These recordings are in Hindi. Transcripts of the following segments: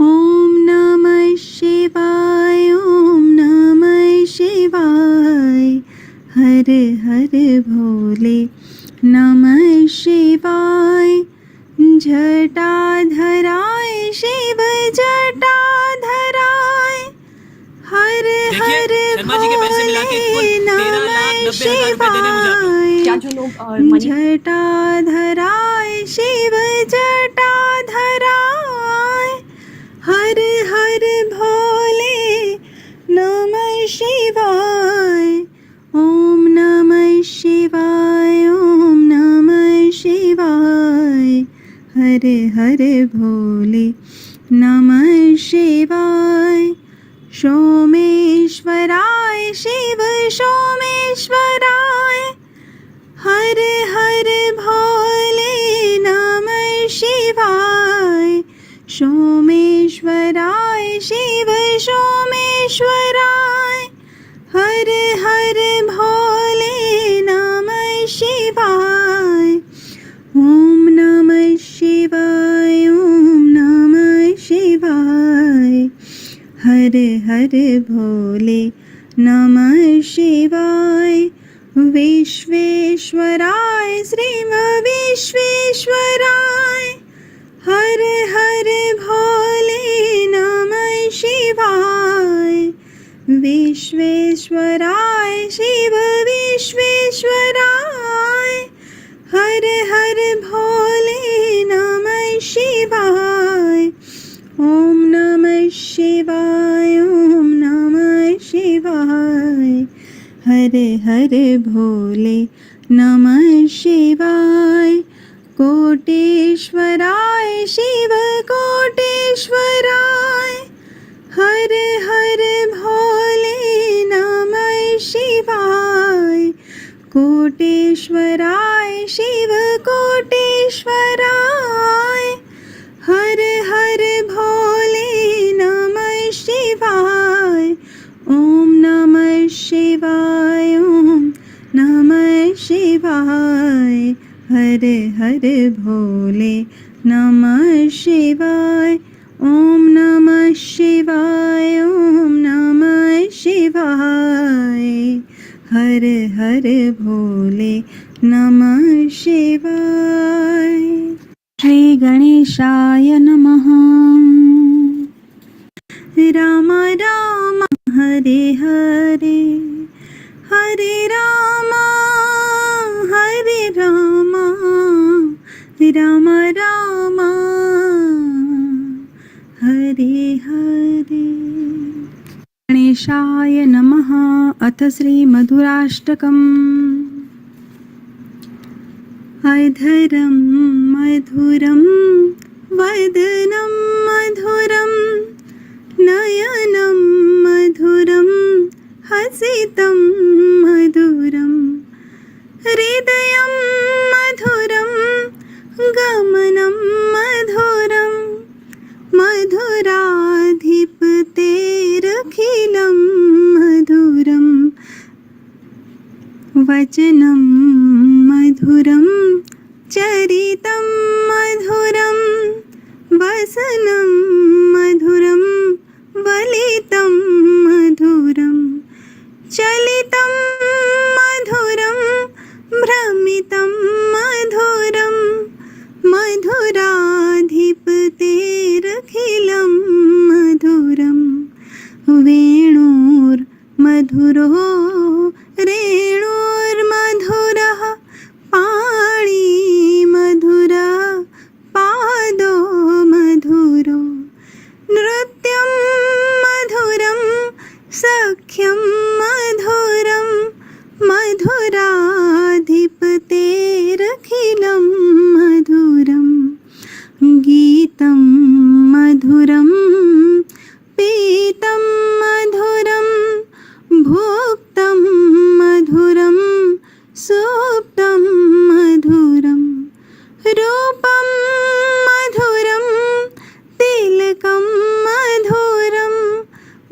ओम नमः शिवाय, ओम नमः शिवाय। हर हर भोले नमः शिवाय। जटाधराय शिव जटाधराय। हर हर शर्मा जी के पैसे मिला के कुल भोले नमः 13,90,000 रुपए देने मुझे आप लोग। शिवाय। क्या जो लोग जटाधराय शिव जटाधराय। हर हर भोले नमः शिवाय। ओम नमः शिवाय, ओम नमः शिवाय। हर हर भोले नमः शिवाय। सोमेश्वराय शिव सोमेश्वराय। हर हर भोले नमः शिवाय। सोमेश्वराय शिव सोमेश्वराय। हर हर भोले नमः शिवाय। ओम नमः शिवाय, ओम नमः शिवाय। हर हर भोले नमः शिवाय। विश्वेश्वराय श्रीम विश्वेश्वराय। हर हर भोले नमः शिवाय। विश्वेश्वराय शिव विश्वेश्वराय। हर हर भोले नमः शिवाय। ओम नमः शिवाय, ओम नमः शिवाय। हर हर भोले नमः शिवाय। कोटेश्वराय शिव कोटेश्वराय। हर हर भोले नमः शिवाय। कोटेश्वराय शिव कोटेश्वराय। हर हर भोले नमः शिवाय। ओम नमः शिवाय, ओम नमः शिवाय। हर हर भोले नमः शिवाय। ओम नमः शिवाय, ओम नमः शिवाय। हर हर भोले नमः शिवाय। श्री गणेशाय नमः। राम राम हरे हरे, हरे राम राम राम हरे हरे। गणेशाय नमः। अथ श्री मधुराष्टकम्। अधरं मधुरं वदनं मधुरं नयनं मधुरं हसितं मधुरं हृदयं मधुरं गमनं मधुरं मधुराधिपतेरखिलं मधुरं वचनं मधुरं चरितं मधुरं वसनं मधुरं वलितं मधुरं चलितं मधुरं भ्रमितं मधुरं मधुराधिपतेरखिलं मधुरं वेणुर्मधुरो रेणुर्मधुरः पाणिमधुरः पादो मधुरो नृत्यं मधुरं सख्यं मधुरं मधुराधिपतेरखिलं मधुरं गीतं मधुरं पीतं मधुरं भुक्तं मधुरं सुप्तं मधुरं रूपं मधुरं तिलकं मधुरं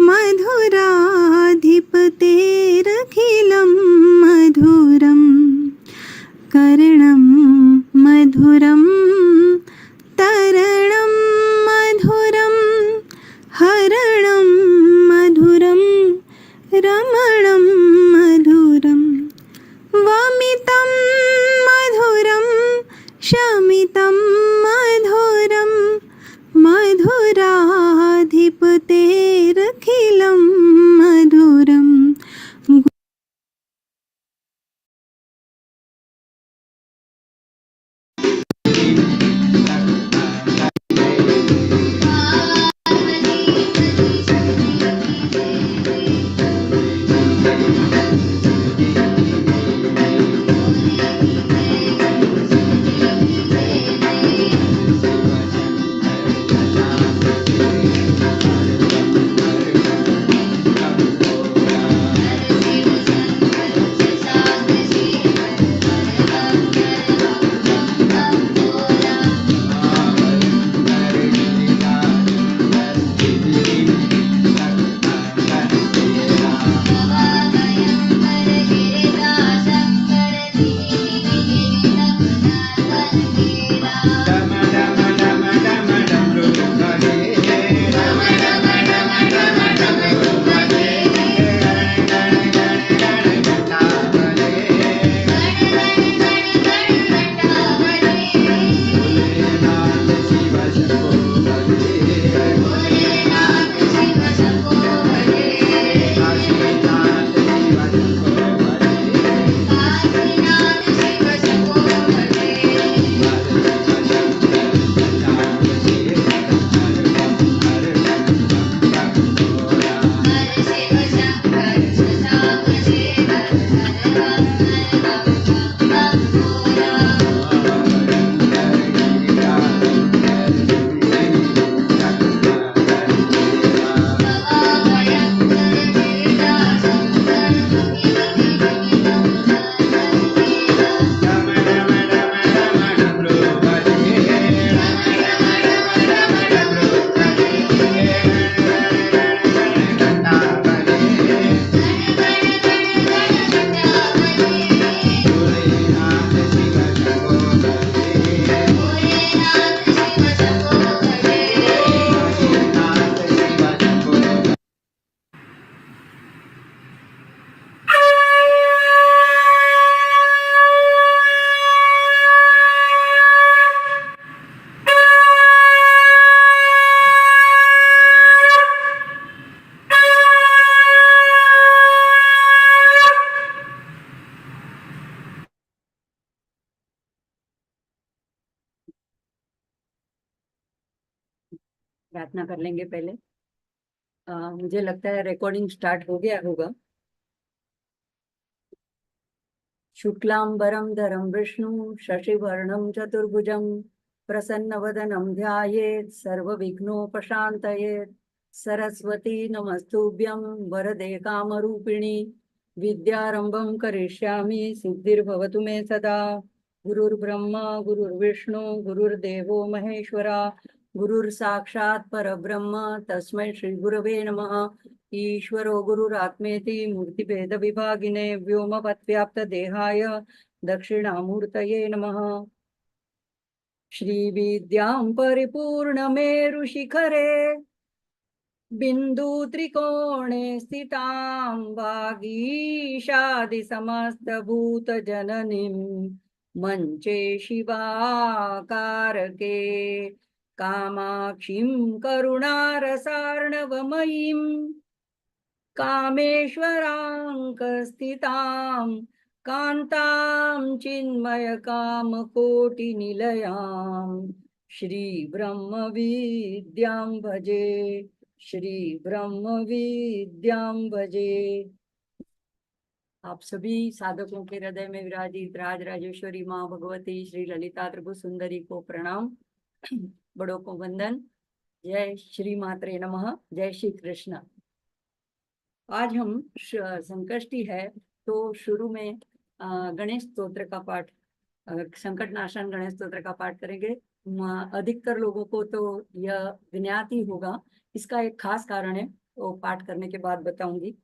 मधुराधिपतेरखिलं मधुरं कर्णं मधुरं तरणं मधुरं शमितं मधुरं मधुराधिपतेरखिलं मधुरम् प्रार्थना कर लेंगे पहले। मुझे लगता है रिकॉर्डिंग स्टार्ट हो गया होगा। शुक्लांबरं धरं विष्णु शशिवर्णं चतुर्भुजं प्रसन्नवदनं ध्यायेत् सर्वविघ्नोपशान्तयेत्। सरस्वती नमस्तुभ्यं वरदे कामरूपिणी विद्यारंभं करिष्यामि सिद्धिर्भवतु मे सदा। गुरुर्ब्रह्मा गुरुर्विष्णु गुरुर्देवो महेश्वरा गुरुर्साक्षात् परब्रह्म तस्मै श्री गुरवे नमः। ईश्वरो गुरुरात्मेति मूर्तिभेद विभागिने व्योमवद्व्याप्त देहाय दक्षिणामूर्तये नमः। श्री विद्यां परिपूर्णमेरुशिखरे बिंदु त्रिकोणे स्थितां वागीशादिसमस्तभूतजननीं मंचे शिवाकारके कामाक्षीं करुणारसार्णवमयीं कामेश्वराङ्कस्थितां कान्तां चिन्मयकामकोटिनिलयां श्रीब्रह्मविद्यां भजे श्रीब्रह्मविद्यां भजे। आप सभी साधकों के हृदय में विराजित राज राजेश्वरी माँ भगवती श्री ललिता त्रिभुवन सुंदरी को प्रणाम, बड़ों को वंदन। जय श्री मात्रे नमः, जय श्री कृष्ण। आज हम संकष्टी है तो शुरू में गणेश स्तोत्र का पाठ, संकट नाशन गणेश स्तोत्र का पाठ करेंगे। अधिकतर लोगों को तो यह ज्ञात ही होगा, इसका एक खास कारण है, वो पाठ करने के बाद बताऊंगी।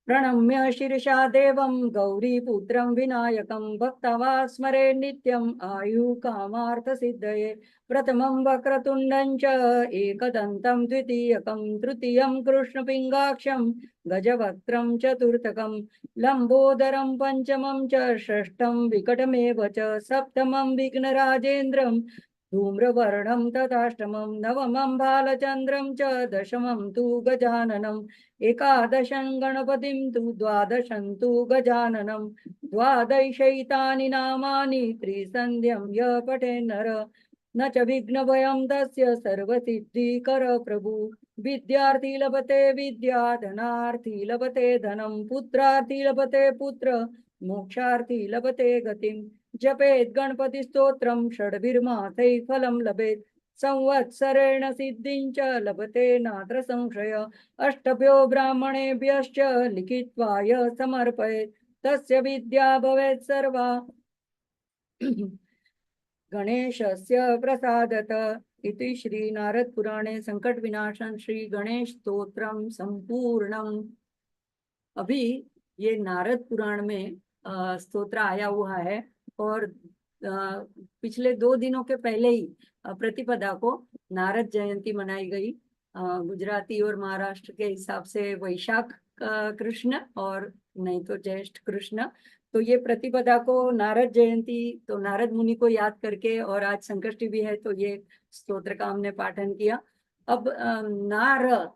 प्रणम्य शीर्षा देवं गौरीपुत्रं विनायकं भक्त्वा स्मरे नित्यम् आयुकामार्थसिद्धये। प्रथमं वक्रतुण्डं च एकदन्तं द्वितीयकं तृतीयं कृष्णपिङ्गाक्षं गजवक्त्रं चतुर्थकं लम्बोदरं पंचमं च षष्ठं विकटमेव च सप्तमं विघ्नराजेन्द्रं धूम्रवर्णं तथाष्टमं नवमं बालचन्द्रं च दशमं तु गजाननम् एकादशं गणपतिं तु द्वादशं तु गजाननं द्वादशैतानि नामानि त्रिसन्ध्यं य पठेन्नर न च विघ्नभयं तस्य सर्वसिद्धिकर प्रभु। विद्यार्थी लभते विद्या धनार्थी लभते धनं पुत्रार्थी लभते पुत्र मोक्षार्थी लभते गतिं जपेत् गणपति स्तोत्रं षड्भिर्मासैः फलं लभेत् संवत्सरेण सिद्धिं च लभते नात्र संशय। अष्टभ्यो ब्राह्मणेभ्यश्च लिखित्वा य समर्पयेत् तस्य विद्या भवेत् सर्वा गणेशस्य प्रसादत। इति श्री नारद पुराणे संकट विनाशन श्री गणेश स्तोत्रम संपूर्णम। अभी ये नारद पुराण में स्तोत्र आया हुआ है और पिछले 2 दिनों के पहले ही प्रतिपदा को नारद जयंती मनाई गई। गुजराती और महाराष्ट्र के हिसाब से वैशाख कृष्ण और नहीं तो ज्येष्ठ कृष्ण। तो ये प्रतिपदा को नारद जयंती, तो नारद मुनि को याद करके, और आज संकष्टी भी है तो ये स्तोत्र का हमने पाठन किया। अब नार,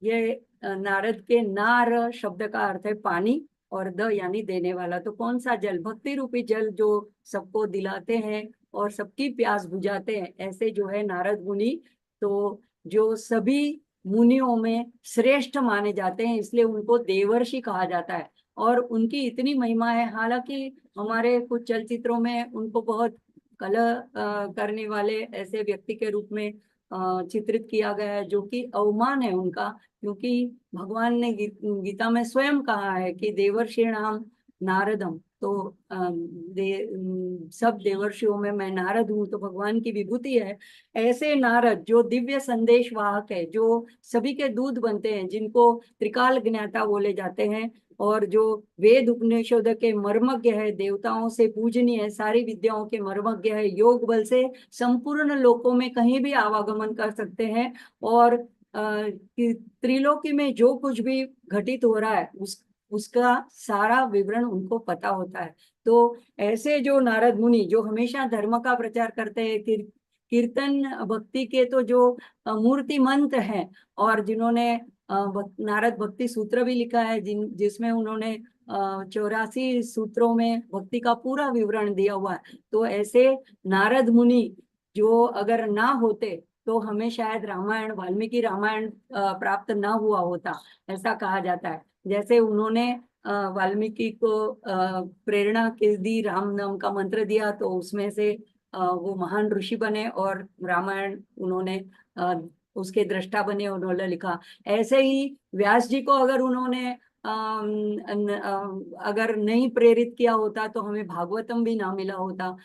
ये नारद के नार शब्द का अर्थ है पानी और द यानी देने वाला। तो कौन सा जल? भक्ति रूपी जल जो सबको दिलाते हैं और सबकी प्यास बुझाते हैं, ऐसे जो है नारद मुनि, तो जो सभी मुनियों में श्रेष्ठ माने जाते हैं, इसलिए उनको देवर्षि कहा जाता है और उनकी इतनी महिमा है। हालांकि हमारे कुछ चलचित्रों में उनको बहुत कलह करने वाले ऐसे व्यक्ति के रूप में चित्रित किया गया है, जो कि अवमान है उनका, क्योंकि भगवान ने गीता में स्वयं कहा है कि देवर्षिणाम नारदम, तो सब देवर्षियों में मैं नारद हूँ, तो भगवान की विभूति है। ऐसे नारद जो दिव्य संदेश वाहक है, जो सभी के दूध बनते हैं, जिनको त्रिकाल ज्ञाता बोले जाते हैं, और जो वेद उपनिषद के मर्मज्ञ है, देवताओं से पूजनीय है, सारी विद्याओं के मर्मज्ञ है, योग बल से संपूर्ण लोकों में कहीं भी आवागमन कर सकते हैं, और त्रिलोकी में जो कुछ भी घटित हो रहा है उसका सारा विवरण उनको पता होता है। तो ऐसे जो नारद मुनि जो हमेशा धर्म का प्रचार करते हैं, कीर्तन भक्ति के तो जो मूर्तिमंत हैं, और जिन्होंने नारद भक्ति सूत्र भी लिखा है, जिसमें उन्होंने 84 सूत्रों में भक्ति का पूरा विवरण दिया हुआ है। तो ऐसे नारद मुनि जो अगर ना होते तो हमें शायद रामायण, वाल्मीकि रामायण प्राप्त ना हुआ होता, ऐसा कहा जाता है। जैसे उन्होंने वाल्मीकि को प्रेरणा किस दी, राम नाम का मंत्र दिया, तो उसमें से वो महान ऋषि बने और रामायण उन्होंने उसके दृष्टा बने, उन्होंने लिखा। ऐसे ही व्यास जी को अगर उन्होंने अगर नहीं प्रेरित किया होता तो हमें भागवतम भी ना मिला होता।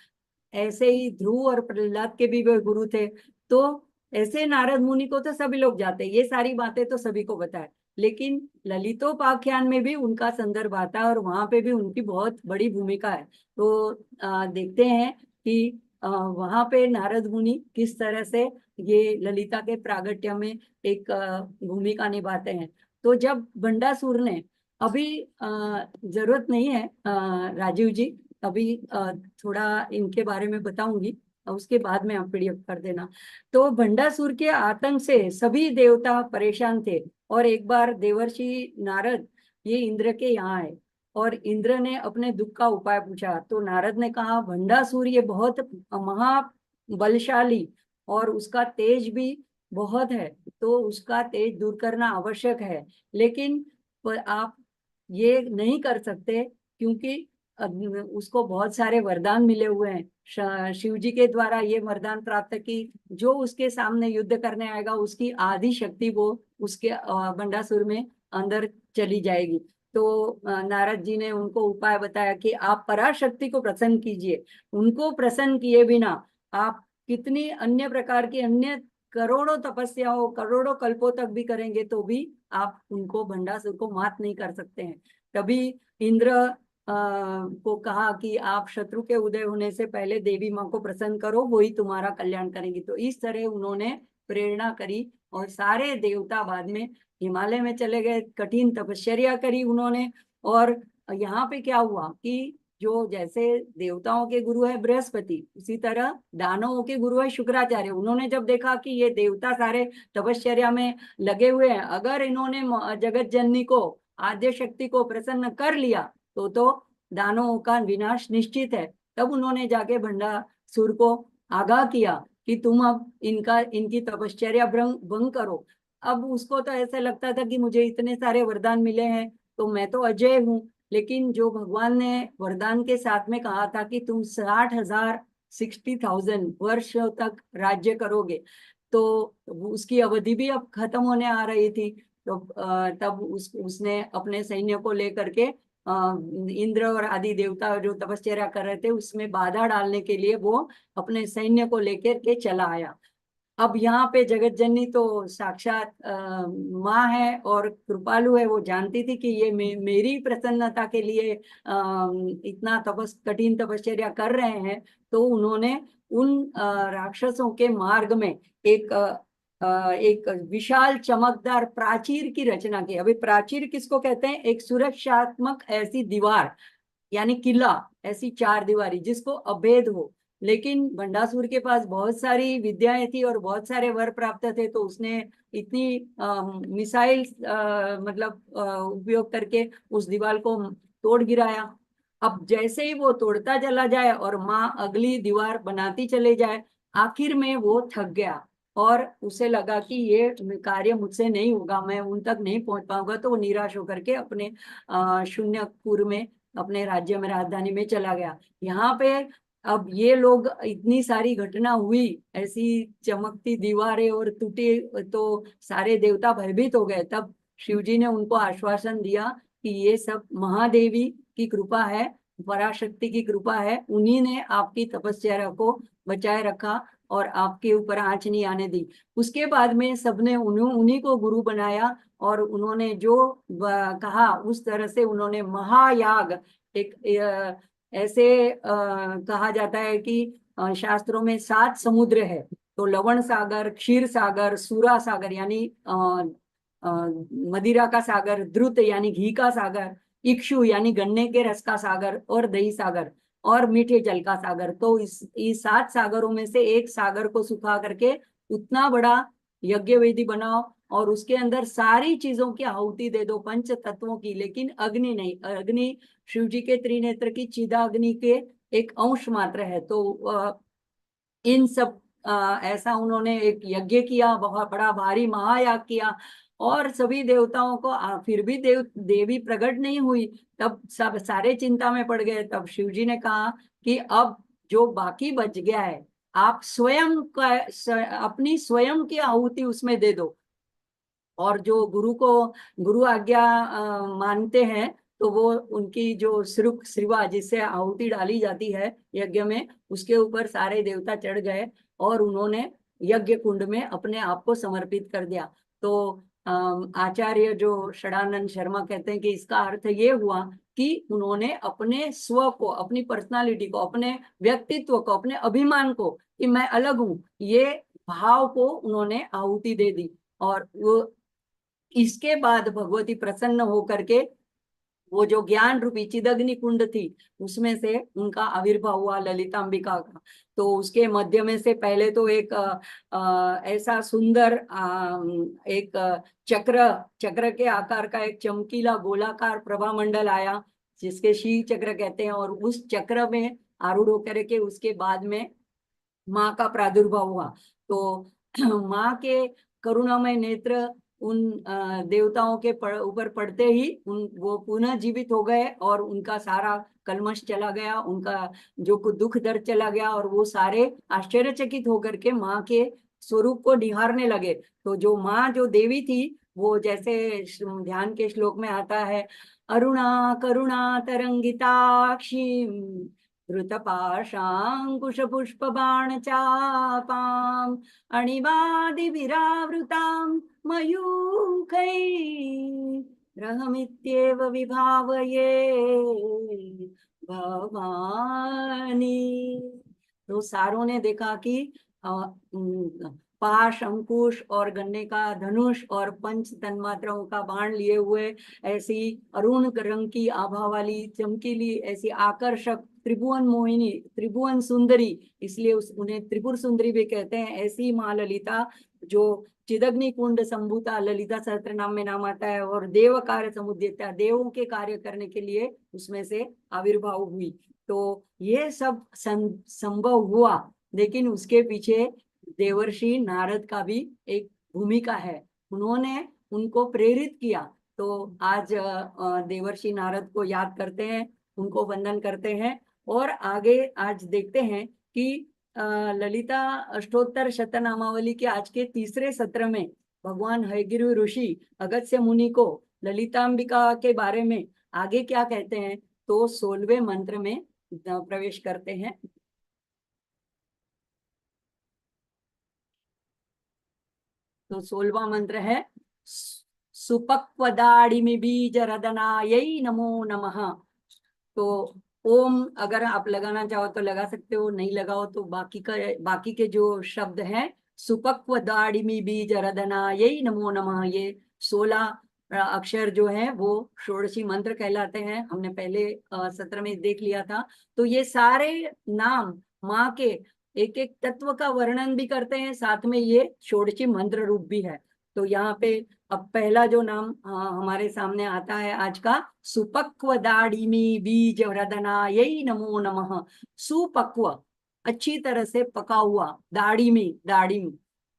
ऐसे ही ध्रुव और प्रहलाद के भी वे गुरु थे। तो ऐसे नारद मुनि को तो सभी लोग जाते हैं, ये सारी बातें तो सभी को पता है, लेकिन ललितोपाख्यान में भी उनका संदर्भ आता है और वहां पे भी उनकी बहुत बड़ी भूमिका है। तो देखते हैं कि वहां पे नारद मुनि किस तरह से ये ललिता के प्रागट्य में एक भूमिका निभाते हैं। तो जब बंडासुर ने, अभी जरूरत नहीं है राजीव जी, अभी थोड़ा इनके बारे में बताऊंगी, उसके बाद में आप पीडीएफ कर देना। तो भंडासुर के आतंक से सभी देवता परेशान थे, और एक बार देवर्षि नारद ये इंद्र के यहाँ आए और इंद्र ने अपने दुख का उपाय पूछा। तो नारद ने कहा, भंडासुर ये बहुत महाबलशाली और उसका तेज भी बहुत है, तो उसका तेज दूर करना आवश्यक है, लेकिन आप ये नहीं कर सकते क्योंकि उसको बहुत सारे वरदान मिले हुए हैं। शिव जी के द्वारा ये वरदान प्राप्त कि जो उसके सामने युद्ध करने आएगा उसकी आधी शक्ति वो उसके बंडासुर में अंदर चली जाएगी। तो नारद जी ने उनको उपाय बताया कि आप पराशक्ति को प्रसन्न कीजिए। उनको प्रसन्न किए बिना आप कितनी अन्य प्रकार की अन्य करोड़ों तपस्याओं करोड़ों कल्पों तक भी करेंगे तो भी आप उनको भंडासुर को मात नहीं कर सकते हैं। तभी इंद्र को कहा कि आप शत्रु के उदय होने से पहले देवी माँ को प्रसन्न करो, वही तुम्हारा कल्याण करेंगी। तो इस तरह उन्होंने प्रेरणा करी और सारे देवता बाद में हिमालय में चले गए, कठिन तपश्चर्या करी उन्होंने। और यहाँ पे क्या हुआ कि जो जैसे देवताओं के गुरु है बृहस्पति, उसी तरह दानवों के गुरु है शुक्राचार्य। उन्होंने जब देखा कि ये देवता सारे तपश्चर्या में लगे हुए हैं, अगर इन्होंने जगत जननी को, आद्य शक्ति को प्रसन्न कर लिया तो दानवों का विनाश निश्चित है। तब उन्होंने जाके भंडासुर को आगाह किया कि तुम अब इनकी तपश्चर्या भंग करो। अब उसको तो ऐसा लगता था कि मुझे इतने सारे वरदान मिले हैं तो मैं तो अजय हूँ, लेकिन जो भगवान ने वरदान के साथ में कहा था कि तुम 60,000 वर्षों तक राज्य करोगे, तो उसकी अवधि भी अब खत्म होने आ रही थी। तो तब उसने अपने सैन्य को लेकर के इंद्र और आदि देवता जो तपस्या कर रहे थे उसमें बाधा डालने के लिए वो अपने सैन्य को लेकर के चला आया। अब यहाँ पे जगत जननी तो साक्षात माँ है और कृपालु है। वो जानती थी कि ये मेरी प्रसन्नता के लिए इतना कठिन तपश्चर्या कर रहे हैं। तो उन्होंने उन राक्षसों के मार्ग में एक विशाल चमकदार प्राचीर की रचना की। अभी प्राचीर किसको कहते हैं? एक सुरक्षात्मक ऐसी दीवार यानी किला, ऐसी चार दीवारी जिसको अभेद हो। लेकिन भंडासुर के पास बहुत सारी विद्याएं थी और बहुत सारे वर प्राप्त थे, तो उसने इतनी मिसाइल मतलब उपयोग करके उस दीवार को तोड़ गिराया। अब जैसे ही वो तोड़ता चला जाए और माँ अगली दीवार बनाती चले जाए, आखिर में वो थक गया और उसे लगा कि ये कार्य मुझसे नहीं होगा, मैं उन तक नहीं पहुंच पाऊंगा। तो वो निराश होकर के अपने शून्यपुर में, अपने राज्य में, राजधानी में चला गया। यहाँ पे अब ये लोग, इतनी सारी घटना हुई, ऐसी चमकती दीवारें और टूटे, तो सारे देवता भयभीत हो गए। तब शिव जी ने उनको आश्वासन दिया कि ये सब महादेवी की कृपा है, पराशक्ति की कृपा है, उन्हीं ने आपकी तपस्या को बचाए रखा और आपके ऊपर आंच नहीं आने दी। उसके बाद में सबने उन्हीं को गुरु बनाया और उन्होंने जो कहा उस तरह से उन्होंने महायाग, एक ऐसे कहा जाता है कि शास्त्रों में 7 समुद्र है, तो लवण सागर, क्षीर सागर, सूरा सागर यानी मदिरा का सागर, द्रुत यानी घी का सागर, इक्षु यानी गन्ने के रस का सागर, और दही सागर और मीठे जल का सागर। तो इस 7 सागरों में से एक सागर को सुखा करके उतना बड़ा यज्ञ वेदी बनाओ और उसके अंदर सारी चीजों की आहुति दे दो, पंच तत्वों की, लेकिन अग्नि नहीं। अग्नि शिव जी के त्रिनेत्र की चिदा अग्नि के एक अंश मात्र है। तो इन सब ऐसा उन्होंने एक यज्ञ किया, बहुत बड़ा भारी महायाग किया और सभी देवताओं को फिर भी देवी प्रकट नहीं हुई। तब सब सारे चिंता में पड़ गए। तब शिव जी ने कहा कि अब जो बाकी बच गया है, आप स्वयं का अपनी स्वयं की आहुति उसमें दे दो। और जो गुरु आज्ञा मानते हैं, तो वो उनकी जो श्रीवा जिससे आहुति डाली जाती है यज्ञ में, उसके ऊपर सारे देवता चढ़ गए और उन्होंने यज्ञ कुंड में अपने आप को समर्पित कर दिया। तो आचार्य जो षडानंद शर्मा कहते हैं कि इसका अर्थ ये हुआ कि उन्होंने अपने स्व को, अपनी पर्सनालिटी को, अपने व्यक्तित्व को, अपने अभिमान को, कि मैं अलग हूं, ये भाव को उन्होंने आहुति दे दी। और वो इसके बाद भगवती प्रसन्न होकर के वो जो ज्ञान रूपी चिदग्नि कुंड थी उसमें से उनका आविर्भाव हुआ ललितांबिका का। तो उसके मध्य में से पहले तो एक ऐसा सुंदर एक चक्र के आकार का एक चमकीला गोलाकार प्रभा मंडल आया, जिसके शील चक्र कहते हैं। और उस चक्र में आरूढ़ होकर के उसके बाद में माँ का प्रादुर्भाव हुआ। तो माँ के करुणामय नेत्र उन देवताओं के ऊपर पड़ते ही वो पुनः जीवित हो गए और उनका सारा कलमश चला गया, उनका जो दुख दर्द चला गया, और वो सारे आश्चर्यचकित होकर के माँ के स्वरूप को निहारने लगे। तो जो माँ, जो देवी थी, वो जैसे ध्यान के श्लोक में आता है, अरुणा करुणा तरंगिताक्षी धृतपाशाङ्कुशपुष्पबाणचापाम् अणिमादिविरावृतां मयूखैरहमित्येव विभावये भवानी। तो सारों ने देखा कि पाश, अंकुश और गन्ने का धनुष और पंच तन्मात्राओं का बाण लिए हुए ऐसी अरुण रंग की आभा वाली चमकीली ऐसी आकर्षक त्रिभुवन मोहिनी, त्रिभुवन सुंदरी, इसलिए उन्हें त्रिपुर सुंदरी भी कहते हैं, ऐसी माँ ललिता जो चिदग्नि कुंड संभूता ललिता सहस्त्र नाम में नाम आता है, और देव कार्य समुद्यता, देवों के कार्य करने के लिए उसमें से आविर्भाव हुई। तो ये सब संभव हुआ, लेकिन उसके पीछे देवर्षि नारद का भी एक भूमिका है, उन्होंने उनको प्रेरित किया। तो आज देवर्षि नारद को याद करते हैं, उनको वंदन करते हैं। और आगे आज देखते हैं कि ललिता अष्टोत्तर शतनामावली के आज के तीसरे सत्र में भगवान हयग्रीव ऋषि अगस्त्य मुनि को ललितांबिका के बारे में आगे क्या कहते हैं। तो 16वें मंत्र में प्रवेश करते हैं। तो 16वां मंत्र है सुपक्वदाड़िमि बीज रदनायै नमो नमः। तो ओम अगर आप लगाना चाहो तो लगा सकते हो, नहीं लगाओ तो बाकी के जो शब्द हैं, सुपक्वदाड़िमि बीज रदनायै नमो नमः, ये 16 अक्षर जो है वो षोडशी मंत्र कहलाते हैं। हमने पहले सत्र में देख लिया था। तो ये सारे नाम माँ के एक एक तत्व का वर्णन भी करते हैं, साथ में ये षोडशी मंत्र रूप भी है। तो यहाँ पे अब पहला जो नाम हमारे सामने आता है आज का, सुपक्व दाड़िमी बीज रदनायै नमो नमः। सुपक्व, अच्छी तरह से पका हुआ, दाड़िमी, दाड़िम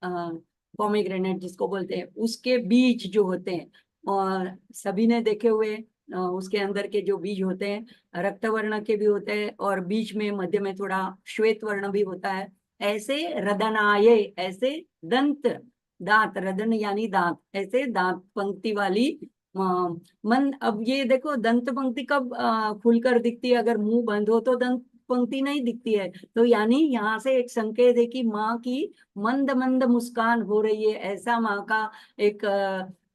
पोमेग्रेनेट जिसको बोलते हैं, उसके बीज जो होते हैं, और सभी ने देखे हुए उसके अंदर के जो बीज होते हैं रक्त वर्ण के भी होते हैं, और बीच में मध्य में थोड़ा श्वेत वर्ण भी होता है। ऐसे रदनाये, ऐसे दंत, दांत, रदन यानी दांत, ऐसे दांत पंक्ति वाली मन। अब ये देखो दंत पंक्ति कब खुलकर दिखती है, अगर मुंह बंद हो तो दंत पंक्ति नहीं दिखती है। तो यानी यहाँ से एक संकेत है कि माँ की मंद मंद मुस्कान हो रही है, ऐसा माँ का एक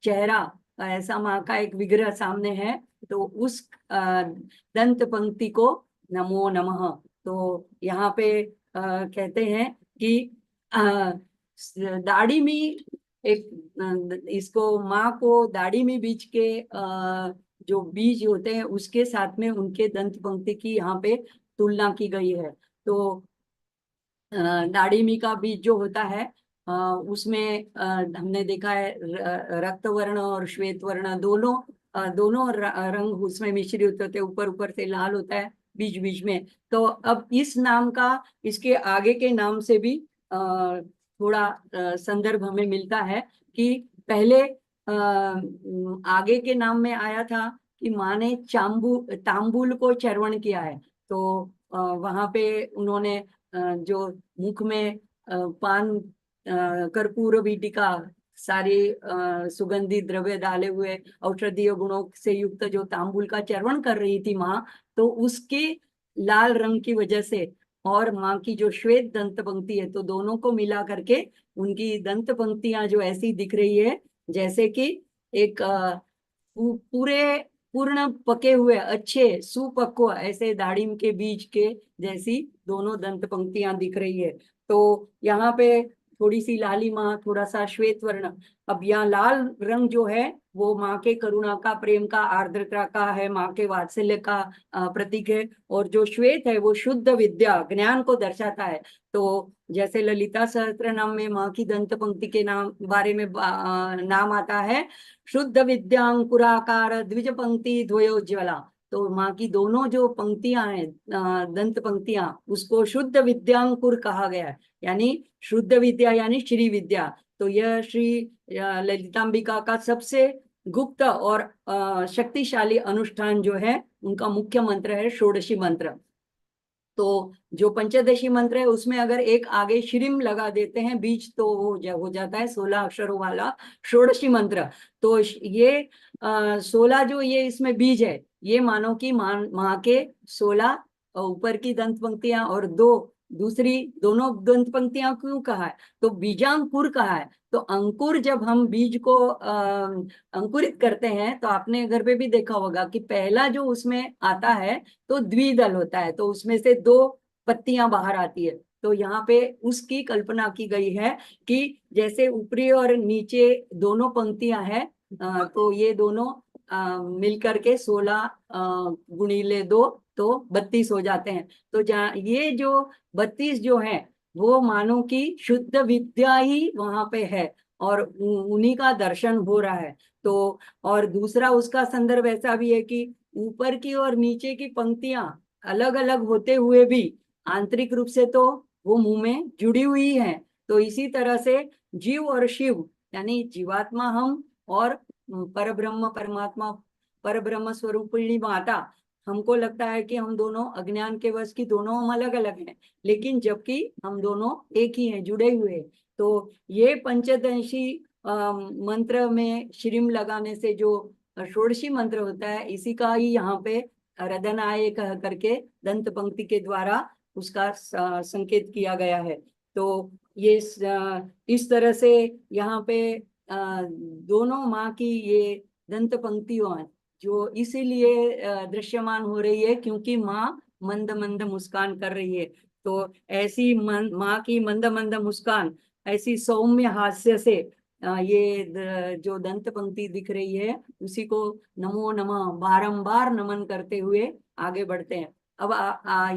चेहरा, ऐसा माँ का एक विग्रह सामने है। तो उस दंत पंक्ति को नमो नमः। तो यहाँ पे कहते हैं कि दाढ़ी में एक इसको माँ को दाढ़ी में बीज के जो बीज होते हैं उसके साथ में उनके दंत पंक्ति की यहाँ पे तुलना की गई है। तो दाढ़ी का बीज जो होता है उसमें हमने देखा है रक्त वर्ण और श्वेत वर्ण दोनों रंग उसमें मिश्रित होते हैं, ऊपर ऊपर से लाल होता है बीच बीच में। तो अब इस नाम का इसके आगे के नाम से भी थोड़ा संदर्भ हमें मिलता है कि पहले आगे के नाम में आया था कि माँ ने तांबुल को चर्वण किया है। तो वहां पे उन्होंने जो मुख में पान कर्पूर वीटिका सारे सुगंधी द्रव्य डाले हुए औषधीय गुणों से युक्त जो तांबुल का चर्वण कर रही थी माँ, तो उसके लाल रंग की वजह से और माँ की जो श्वेत दंत पंक्ति है, तो दोनों को मिला करके उनकी दंत पंक्तियां जो ऐसी दिख रही है जैसे कि एक पूर्ण पके हुए अच्छे सुपक्व ऐसे दाड़िम के बीज के जैसी दोनों दंत पंक्तियां दिख रही है। तो यहाँ पे थोड़ी सी लालिमा, थोड़ा सा श्वेत वर्ण। अब यहाँ लाल रंग जो है वो माँ के करुणा का, प्रेम का, आर्द्रता का है, माँ के वात्सल्य का प्रतीक है। और जो श्वेत है वो शुद्ध विद्या, ज्ञान को दर्शाता है। तो जैसे ललिता सहस्त्र नाम में माँ की दंत पंक्ति के नाम बारे में नाम आता है, शुद्ध विद्यांकुराकार द्विज पंक्ति द्वयोज्वला। तो माँ की दोनों जो पंक्तियां हैं दंत पंक्तियां, उसको शुद्ध विद्यांकुर कहा गया है, यानी शुद्ध विद्या यानी श्री विद्या। तो यह श्री ललितांबिका का सबसे गुप्त और शक्तिशाली अनुष्ठान जो है उनका मुख्य मंत्र है षोडशी मंत्र। तो जो पंचदशी मंत्र है उसमें अगर एक आगे श्रीम लगा देते हैं बीज तो हो जाता है 16 अक्षरों वाला षोडशी मंत्र। तो ये 16 जो ये इसमें बीज है, ये मानो कि माँ के 16 ऊपर की दंत पंक्तियां और दो दूसरी दोनों दंत पंक्तियां क्यों कहा है? तो बीजांकुर कहा है। तो अंकुर जब हम बीज को अंकुरित करते हैं तो आपने घर पे भी देखा होगा कि पहला जो उसमें आता है तो द्विदल होता है, तो उसमें से दो पत्तियां बाहर आती है। तो यहाँ पे उसकी कल्पना की गई है कि जैसे ऊपरी और नीचे दोनों पंक्तियां हैं, तो ये दोनों मिलकर के 16 गुणीले 2 तो 32 हो जाते हैं। तो जहाँ ये जो 32 जो है वो मानो कि शुद्ध विद्या ही वहां पे है और उन्हीं का दर्शन हो रहा है। तो और दूसरा उसका संदर्भ ऐसा भी है कि ऊपर की और नीचे की पंक्तियां अलग अलग होते हुए भी आंतरिक रूप से तो वो मुंह में जुड़ी हुई है। तो इसी तरह से जीव और शिव यानी जीवात्मा हम और परब्रह्म परमात्मा परब्रह्म स्वरूपिणी माता, हमको लगता है कि हम दोनों अज्ञान के वश की दोनों हम अलग अलग हैं, लेकिन जबकि हम दोनों एक ही हैं, जुड़े हुए। तो ये पंचदशी मंत्र में श्रीम लगाने से जो षोडशी मंत्र होता है, इसी का ही यहाँ पे रदनाय कह करके दंत पंक्ति के द्वारा उसका संकेत किया गया है। तो ये इस तरह से यहाँ पे दोनों माँ की ये दंत पंक्तियों जो इसीलिए दृश्यमान हो रही है क्योंकि माँ मंद मंद मुस्कान कर रही है। तो ऐसी माँ की मंद मंद मुस्कान, ऐसी सौम्य हास्य से ये जो दंत पंक्ति दिख रही है उसी को नमो नमः बारंबार नमन करते हुए आगे बढ़ते हैं। अब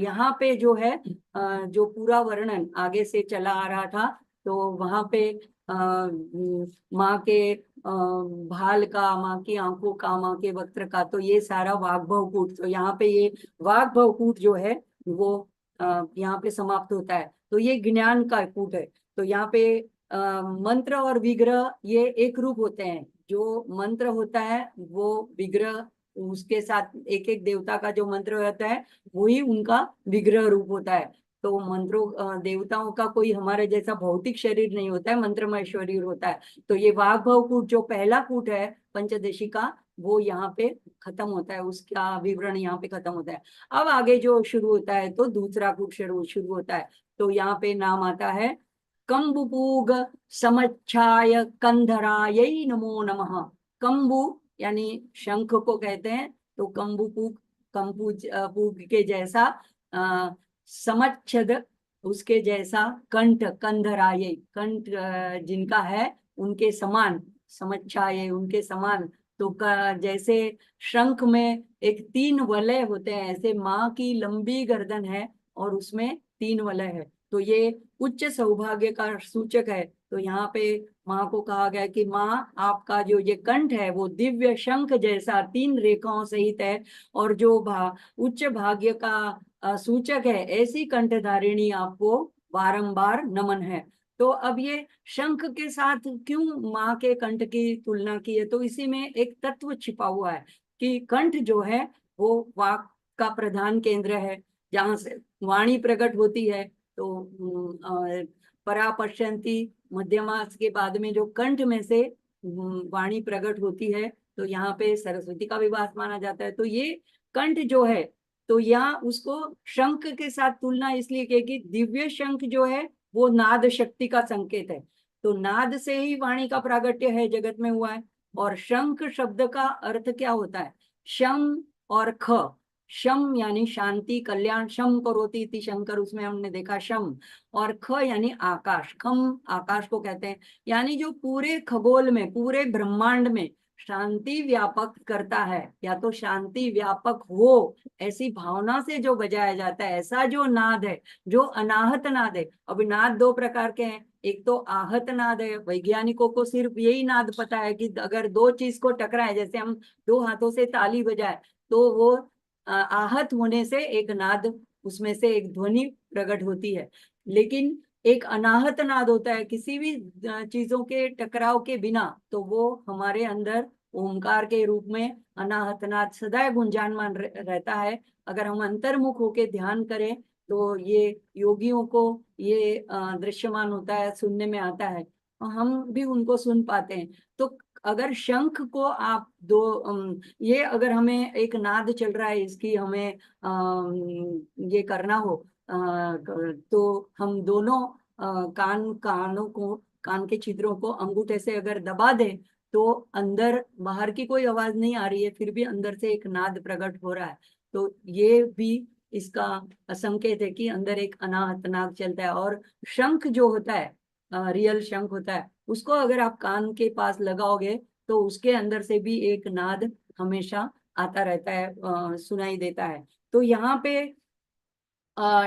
यहाँ पे जो है जो पूरा वर्णन आगे से चला आ रहा था, तो वहां पे माँ के भाल का, माँ की आंखों का, माँ के वक्त्र का, तो ये सारा वाग भवकूट, तो यहाँ पे ये वाग भवकूट जो है वो यहाँ पे समाप्त होता है। तो ये ज्ञान का कूट है। तो यहाँ पे मंत्र और विग्रह ये एक रूप होते हैं। जो मंत्र होता है वो विग्रह, उसके साथ एक एक देवता का जो मंत्र होता है वही उनका विग्रह रूप होता है। तो मंत्रों देवताओं का कोई हमारे जैसा भौतिक शरीर नहीं होता है, मंत्रमय शरीर होता है। तो ये वाग भव कूट जो पहला कूट है पंचदशी का, वो यहाँ पे खत्म होता है, उसका विवरण यहाँ पे खत्म होता है। अब आगे जो शुरू होता है तो दूसरा कूट शुरू होता है। तो यहाँ पे नाम आता है कंबुपूग समच्छाय कंधराय नमो नमः। कंबु यानी शंख को कहते हैं, तो कंबुपूग कंबु पूग के जैसा, समच्छद उसके जैसा, कंठ कंधराय कंठ जिनका है उनके समान, समच्छाय उनके समान। तो जैसे शंख में एक 3 वलय होते हैं, ऐसे माँ की लंबी गर्दन है और उसमें 3 वलय है। तो ये उच्च सौभाग्य का सूचक है। तो यहाँ पे माँ को कहा गया कि माँ आपका जो ये कंठ है वो दिव्य शंख जैसा 3 रेखाओं सहित है, और जो उच्च भाग्य का सूचक है, ऐसी कंठधारिणी आपको बारंबार नमन है। तो अब ये शंख के साथ क्यों माँ के कंठ की तुलना की है? तो इसी में एक तत्व छिपा हुआ है कि कंठ जो है वो वाक का प्रधान केंद्र है, जहाँ से वाणी प्रकट होती है। तो परा पश्यंती मध्यमास के बाद में जो कंठ में से वाणी प्रकट होती है, तो यहाँ पे सरस्वती का भी वास माना जाता है। तो ये कंठ जो है, तो यहाँ उसको शंख के साथ तुलना इसलिए की कि दिव्य शंख जो है वो नाद शक्ति का संकेत है। तो नाद से ही वाणी का प्रागट्य है, जगत में हुआ है। और शंख शब्द का अर्थ क्या होता है? शम और ख। शम यानी शांति कल्याण, शम करोति इति शंकर, उसमें हमने देखा शम। और ख यानी आकाश, खम आकाश को कहते हैं। यानी जो पूरे खगोल में, पूरे ब्रह्मांड में शांति व्यापक करता है, या तो शांति व्यापक हो ऐसी भावना से जो बजाया जाता है, ऐसा जो नाद है, जो अनाहत नाद है। अब नाद 2 प्रकार के हैं, एक तो आहत नाद है। वैज्ञानिकों को सिर्फ यही नाद पता है कि अगर 2 चीज को टकराए, जैसे हम 2 हाथों से ताली बजाए, तो वो आहत होने से एक नाद, उसमें से एक ध्वनि प्रकट होती है। लेकिन एक अनाहत नाद होता है, किसी भी चीजों के टकराव के बिना, तो वो हमारे अंदर ओंकार के रूप में अनाहत नाद सदा गुंजायमान रहता है। अगर हम अंतर्मुख होके ध्यान करें तो ये योगियों को ये दृश्यमान होता है, सुनने में आता है, और हम भी उनको सुन पाते हैं। तो अगर शंख को आप ये अगर हमें एक नाद चल रहा है इसकी हमें ये करना हो तो हम दोनों कान के छिद्रों को अंगूठे से अगर दबा दें तो अंदर बाहर की कोई आवाज नहीं आ रही है, फिर भी अंदर से एक नाद प्रकट हो रहा है। तो ये भी इसका संकेत है कि अंदर एक अनाहत नाद चलता है। और शंख जो होता है, रियल शंख होता है, उसको अगर आप कान के पास लगाओगे तो उसके अंदर से भी एक नाद हमेशा आता रहता है, सुनाई देता है। तो यहाँ पे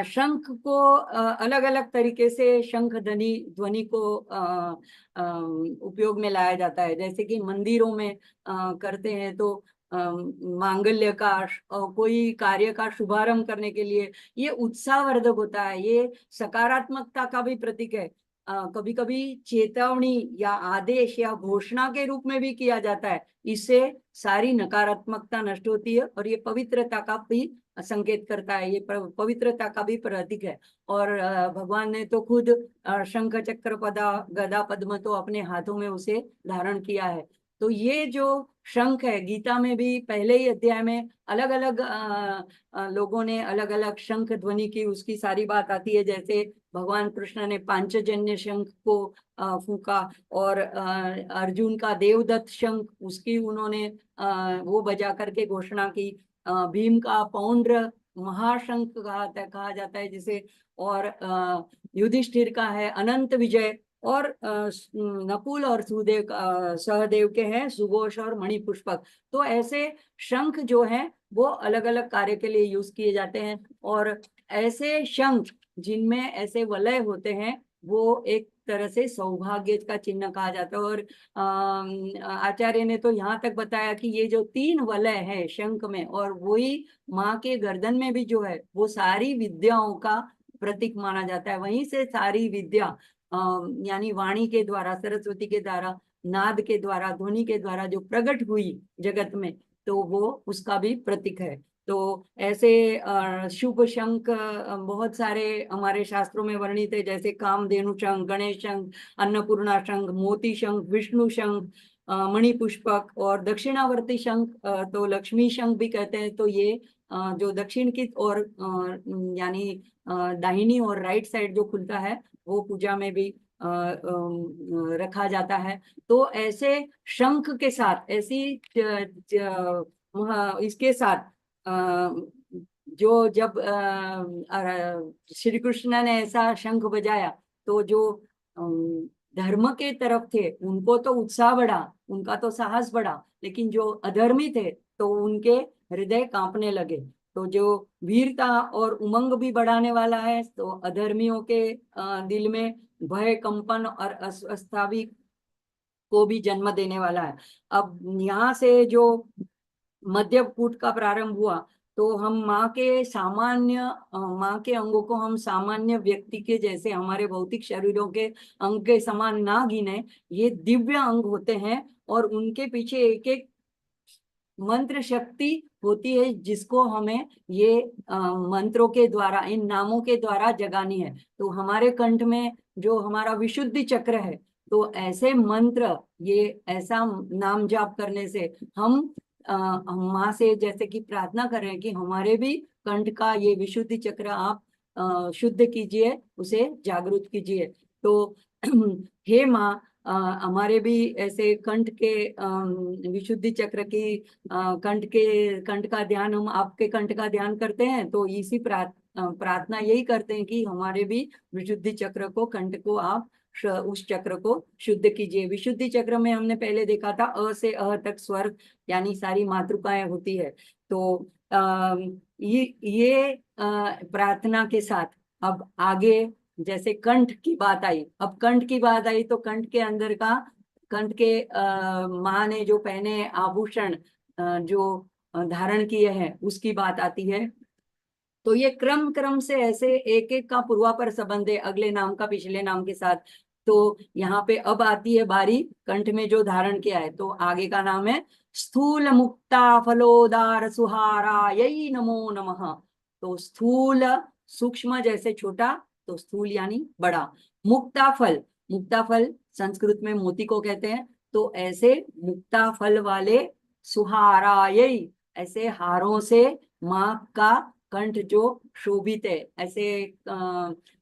शंख को अलग अलग तरीके से शंख ध्वनि ध्वनि को उपयोग में लाया जाता है। जैसे कि मंदिरों में करते हैं तो मांगल्य का कोई कार्य का शुभारंभ करने के लिए ये उत्साहवर्धक होता है, ये सकारात्मकता का भी प्रतीक है। कभी कभी चेतावनी या आदेश या घोषणा के रूप में भी किया जाता है। इससे सारी नकारात्मकता नष्ट होती है और ये पवित्रता का भी संकेत करता है, ये पवित्रता का भी प्रतीक है। और भगवान ने तो खुद शंख चक्र गदा पद्म तो अपने हाथों में उसे धारण किया है। तो ये जो शंख है, गीता में भी पहले ही अध्याय में अलग अलग लोगों ने अलग अलग शंख ध्वनि की, उसकी सारी बात आती है। जैसे भगवान कृष्ण ने पांचजन्य शंख को फूंका और अर्जुन का देवदत्त शंख, उसकी उन्होंने वो बजा करके घोषणा की। भीम का पौंड्र महाशंख कहा जाता है जिसे, और युधिष्ठिर का है अनंत विजय, और नकुल और सहदेव के हैं सुघोष और मणिपुष्पक। तो ऐसे शंख जो है वो अलग अलग कार्य के लिए यूज किए जाते हैं। और ऐसे शंख जिनमें ऐसे वलय होते हैं वो एक तरह से सौभाग्य का चिन्ह कहा जाता है। और आचार्य ने तो यहाँ तक बताया कि ये जो 3 वलय है शंख में, और वही माँ के गर्दन में भी जो है वो सारी विद्याओं का प्रतीक माना जाता है। वहीं से सारी विद्या यानी वाणी के द्वारा, सरस्वती के द्वारा, नाद के द्वारा, ध्वनि के द्वारा जो प्रकट हुई जगत में, तो वो उसका भी प्रतीक है। तो ऐसे शुभ शंख बहुत सारे हमारे शास्त्रों में वर्णित है, जैसे कामधेनु शंख, गणेश शंख, अन्नपूर्णा शंख, मोती शंख, विष्णु शंख, मणिपुष्पक, और दक्षिणावर्ती शंख तो लक्ष्मी शंख भी कहते हैं। तो ये जो दक्षिण की और यानी दाहिनी और राइट साइड जो खुलता है वो पूजा में भी रखा जाता है। तो ऐसे शंख के साथ, ऐसी इसके साथ जो जब श्री कृष्ण ने ऐसा शंख बजाया तो जो धर्म के तरफ थे उनको तो उत्साह बढ़ा, उनका तो साहस बढ़ा, लेकिन जो अधर्मी थे तो उनके हृदय कांपने लगे। तो जो वीरता और उमंग भी बढ़ाने वाला है, तो अधर्मियों के दिल में भय, कंपन और अस्वस्थता भी को भी जन्म देने वाला है। अब यहाँ से जो मध्य कूट का प्रारंभ हुआ तो हम माँ के अंगों को हम सामान्य व्यक्ति के जैसे हमारे भौतिक शरीरों के अंग के समान ना गिने, ये दिव्य अंग होते हैं और उनके पीछे एक एक मंत्र शक्ति होती है जिसको हमें ये मंत्रों के द्वारा, इन नामों के द्वारा जगानी है। तो हमारे कंठ में जो हमारा विशुद्धि चक्र है, तो ऐसे मंत्र, ये ऐसा नाम जाप करने से हम माँ से जैसे कि प्रार्थना कर रहे हैं कि हमारे भी कंठ का ये विशुद्धि चक्र आप शुद्ध कीजिए, उसे जागृत कीजिए। तो हे माँ, हमारे भी ऐसे कंठ के विशुद्धि चक्र की कंठ का ध्यान, हम आपके कंठ का ध्यान करते हैं तो इसी प्रार्थना यही करते हैं कि हमारे भी विशुद्धि चक्र को, कंठ को आप उस चक्र को शुद्ध कीजिए। विशुद्धि चक्र में हमने पहले देखा था अ से अ तक स्वर यानी सारी मातृकाएं होती है। तो ये प्रार्थना के साथ अब आगे जैसे कंठ की बात आई, अब कंठ की बात आई तो कंठ के अंदर का, कंठ के माँ ने जो पहने आभूषण जो धारण किए हैं उसकी बात आती है। तो ये क्रम क्रम से ऐसे एक एक का पूर्वापर संबंध है अगले नाम का पिछले नाम के साथ। तो यहाँ पे अब आती है बारी कंठ में जो धारण किया है, तो आगे का नाम है स्थूल मुक्ता फलोदार सुहारा यही नमो नमः। तो स्थूल सूक्ष्म जैसे छोटा, तो स्थूल यानी बड़ा। मुक्ता फल, मुक्ता फल संस्कृत में मोती को कहते हैं। तो ऐसे मुक्ता फल वाले सुहारायई, ऐसे हारों से माँ का कंठ जो शोभित है, ऐसे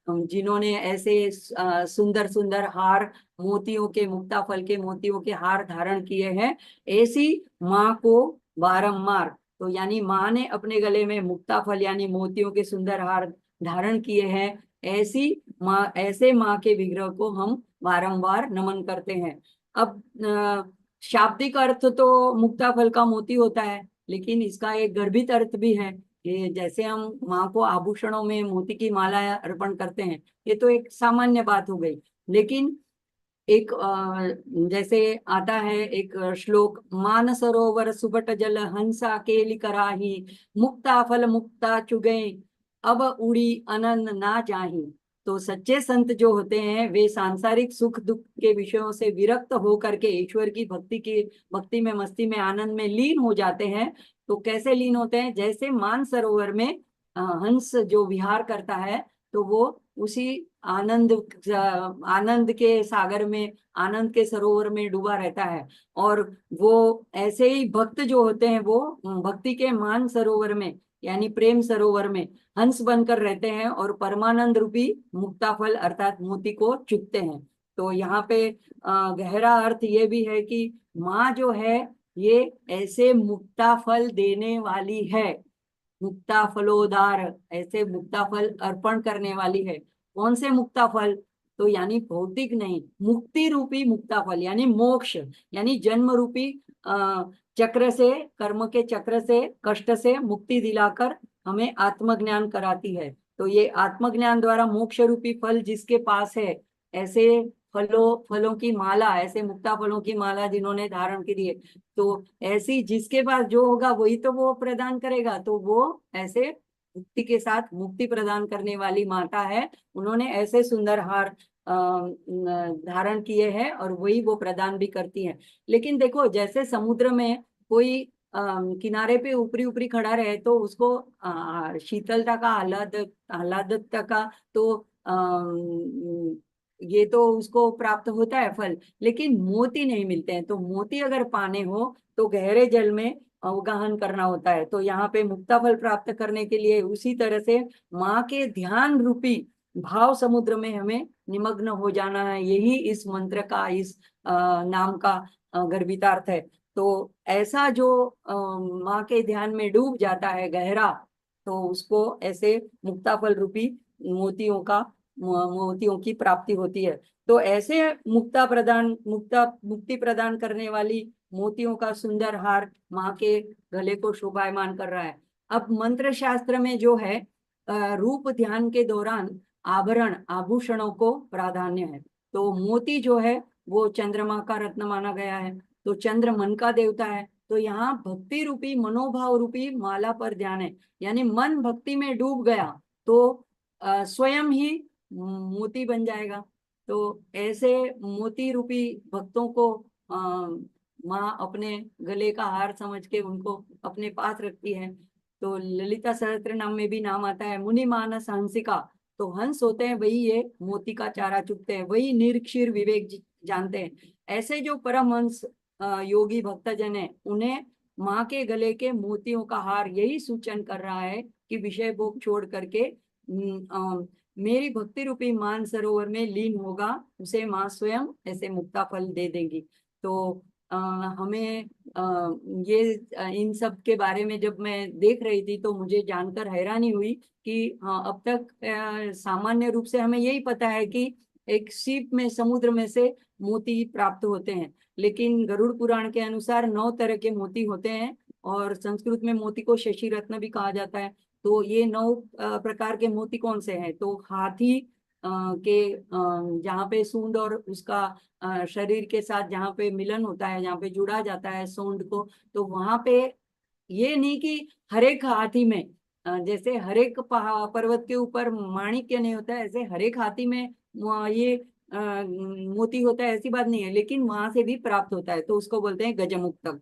जिन्होंने ऐसे सुंदर सुंदर हार, मोतियों के, मुक्ता फल के मोतियों के हार धारण किए हैं, ऐसी माँ को बारंबार, तो यानी माँ ने अपने गले में मुक्ता फल यानी मोतियों के सुंदर हार धारण किए हैं, ऐसी माँ, ऐसे माँ के विग्रह को हम बारंबार नमन करते हैं। अब शाब्दिक अर्थ तो मुक्ता फल का मोती होता है, लेकिन इसका एक गर्भित अर्थ भी है कि जैसे हम माँ को आभूषणों में मोती की माला अर्पण करते हैं, ये तो एक सामान्य बात हो गई। लेकिन एक जैसे आता है एक श्लोक, मान सरोवर सुबट जल हंसा केली कराही, मुक्ता फल मुक्ता चुगे अब उड़ी अनन ना जाही। तो सच्चे संत जो होते हैं वे सांसारिक सुख दुख के विषयों से विरक्त होकर के ईश्वर की भक्ति में, मस्ती में, आनंद में लीन हो जाते हैं। तो कैसे लीन होते हैं? जैसे मान सरोवर में हंस जो विहार करता है, तो वो उसी आनंद आनंद के सागर में, आनंद के सरोवर में डूबा रहता है। और वो ऐसे ही भक्त जो होते हैं वो भक्ति के मान सरोवर में यानी प्रेम सरोवर में हंस बनकर रहते हैं और परमानंद रूपी मुक्ता फल अर्थात मोती को चुगते हैं। तो यहाँ पे गहरा अर्थ ये भी है कि माँ जो है ये ऐसे मुक्ता फल देने वाली है, मुक्ता फलोदार, ऐसे मुक्ता फल अर्पण करने वाली है। कौन से मुक्ता फल? तो यानी भौतिक नहीं, मुक्ति रूपी मुक्ता फल यानी मोक्ष, यानी जन्म रूपी चक्र से, कर्म के चक्र से, कष्ट से मुक्ति दिलाकर हमें आत्मज्ञान कराती है। तो ये आत्मज्ञान द्वारा मोक्ष रूपी फल जिसके पास है, ऐसे फलों की माला, ऐसे मुक्ता फलों की माला जिन्होंने धारण की है, तो ऐसी जिसके पास जो होगा वही तो वो प्रदान करेगा। तो वो ऐसे मुक्ति के साथ मुक्ति प्रदान करने वाली माता है, उन्होंने ऐसे सुंदर हार धारण किए हैं और वही वो प्रदान भी करती हैं। लेकिन देखो, जैसे समुद्र में कोई किनारे पे ऊपरी ऊपरी खड़ा रहे तो उसको शीतलता का, आह्लादकता का तो ये तो उसको प्राप्त होता है फल, लेकिन मोती नहीं मिलते हैं। तो मोती अगर पाने हो तो गहरे जल में अवगाहन करना होता है। तो यहाँ पे मुक्ता फल प्राप्त करने के लिए उसी तरह से माँ के ध्यान रूपी भाव समुद्र में हमें निमग्न हो जाना है। यही इस मंत्र का, इस नाम का गर्भितार्थ है। तो ऐसा जो माँ के ध्यान में डूब जाता है गहरा, तो उसको ऐसे मुक्ता फल रूपी मोतियों की प्राप्ति होती है। तो ऐसे मुक्ति प्रदान करने वाली मोतियों का सुंदर हार माँ के गले को शोभायमान कर रहा है। अब मंत्र शास्त्र में जो है रूप ध्यान के दौरान आभरण, आभूषणों को प्राधान्य है। तो मोती जो है वो चंद्रमा का रत्न माना गया है, तो चंद्र मन का देवता है। तो यहाँ भक्ति रूपी, मनोभाव रूपी माला पर ध्यान है, यानी मन भक्ति में डूब गया तो स्वयं ही मोती बन जाएगा। तो ऐसे मोती रूपी भक्तों को माँ अपने गले का हार समझ के उनको अपने पास रखती है। तो ललिता सहस्त्र नाम में भी नाम आता है मुनि मानस हंसिका। तो हंस होते हैं वही ये मोती का चारा चुगते हैं, वही निरक्षीर विवेक जानते हैं। ऐसे जो परमहंस योगी भक्तजन है, उन्हें माँ के गले के मोतियों का हार यही सूचन कर रहा है कि विषय भोग छोड़ करके मेरी भक्ति रूपी मान सरोवर में लीन होगा, उसे माँ स्वयं ऐसे मुक्ता फल दे देंगी। तो हमें ये इन सब के बारे में जब मैं देख रही थी तो मुझे जानकर हैरानी हुई कि हाँ, अब तक सामान्य रूप से हमें यही पता है कि एक सीप में, समुद्र में से मोती प्राप्त होते हैं, लेकिन गरुड़ पुराण के अनुसार 9 तरह के मोती होते हैं और संस्कृत में मोती को शशि रत्न भी कहा जाता है। तो ये 9 प्रकार के मोती कौन से हैं? तो हाथी के जहाँ पे सूंड और उसका शरीर के साथ जहाँ पे मिलन होता है, जहाँ पे जुड़ा जाता है सूंड को, तो वहां पे ये नहीं कि हर एक हाथी में जैसे हर एक पर्वत के ऊपर माणिक्य नहीं होता है, ऐसे हर एक हाथी में ये मोती होता है, ऐसी बात नहीं है, लेकिन वहां से भी प्राप्त होता है। तो उसको बोलते हैं गजमुक्तक।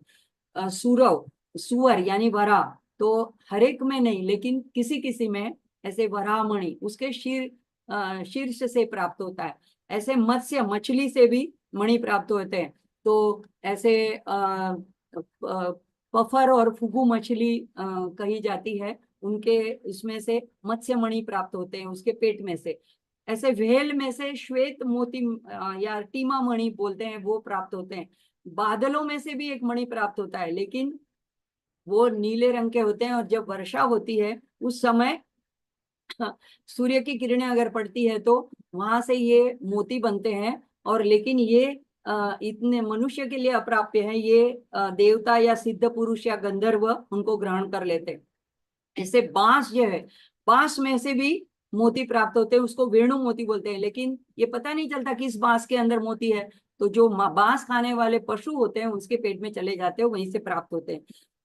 सुरव, सुअर यानी वरा, तो हर एक में नहीं, लेकिन किसी किसी में ऐसे वरामणि उसके शीर्ष से प्राप्त होता है। ऐसे मत्स्य, मछली से भी मणि प्राप्त होते हैं। तो ऐसे पफर और फुगु मछली कही जाती है, उनके इसमें से मत्स्य मणि प्राप्त होते हैं, उसके पेट में से। ऐसे व्हेल में से श्वेत मोती या टीमा मणि बोलते हैं, वो प्राप्त होते हैं। बादलों में से भी एक मणि प्राप्त होता है, लेकिन वो नीले रंग के होते हैं, और जब वर्षा होती है उस समय सूर्य की किरणें अगर पड़ती है तो वहां से ये मोती बनते हैं। और लेकिन ये इतने मनुष्य के लिए अप्राप्य है, ये देवता या सिद्ध पुरुष या गंधर्व उनको ग्रहण कर लेते हैं। ऐसे बांस जो है, बांस में से भी मोती प्राप्त होते हैं, उसको वेणु मोती बोलते हैं, लेकिन ये पता नहीं चलता किस बांस के अंदर मोती है। तो जो बांस खाने वाले पशु होते हैं उसके पेट में चले जाते हैं, वहीं से प्राप्त होते हैं।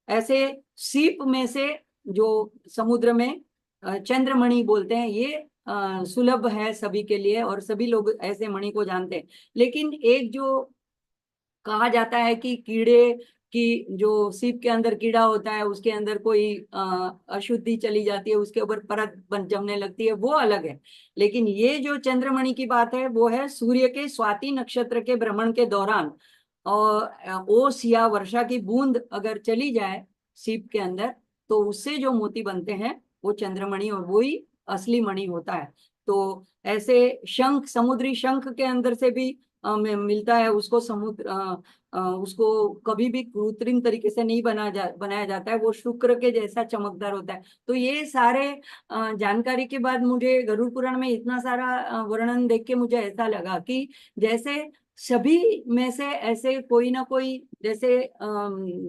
ऐसे सीप में से जो समुद्र में चंद्रमणि बोलते हैं, ये सुलभ है सभी के लिए, और सभी लोग ऐसे मणि को जानते हैं। लेकिन एक जो कहा जाता है कि कीड़े की, जो सीप के अंदर कीड़ा होता है उसके अंदर कोई अशुद्धि चली जाती है, उसके ऊपर परत बन जमने लगती है, वो अलग है। लेकिन ये जो चंद्रमणि की बात है वो है सूर्य के स्वाति नक्षत्र के भ्रमण के दौरान, और ओस या वर्षा की बूंद अगर चली जाए सीप के अंदर, तो उससे जो मोती बनते हैं वो चंद्रमणि, और वही असली मणि होता है। तो ऐसे शंख, समुद्री शंख के अंदर से भी मिलता है, उसको उसको कभी भी कृत्रिम तरीके से नहीं बनाया जाता है, वो शुक्र के जैसा चमकदार होता है। तो ये सारे जानकारी के बाद मुझे गरुड़ पुराण में इतना सारा वर्णन देख के मुझे ऐसा लगा कि जैसे सभी में से ऐसे कोई ना कोई, जैसे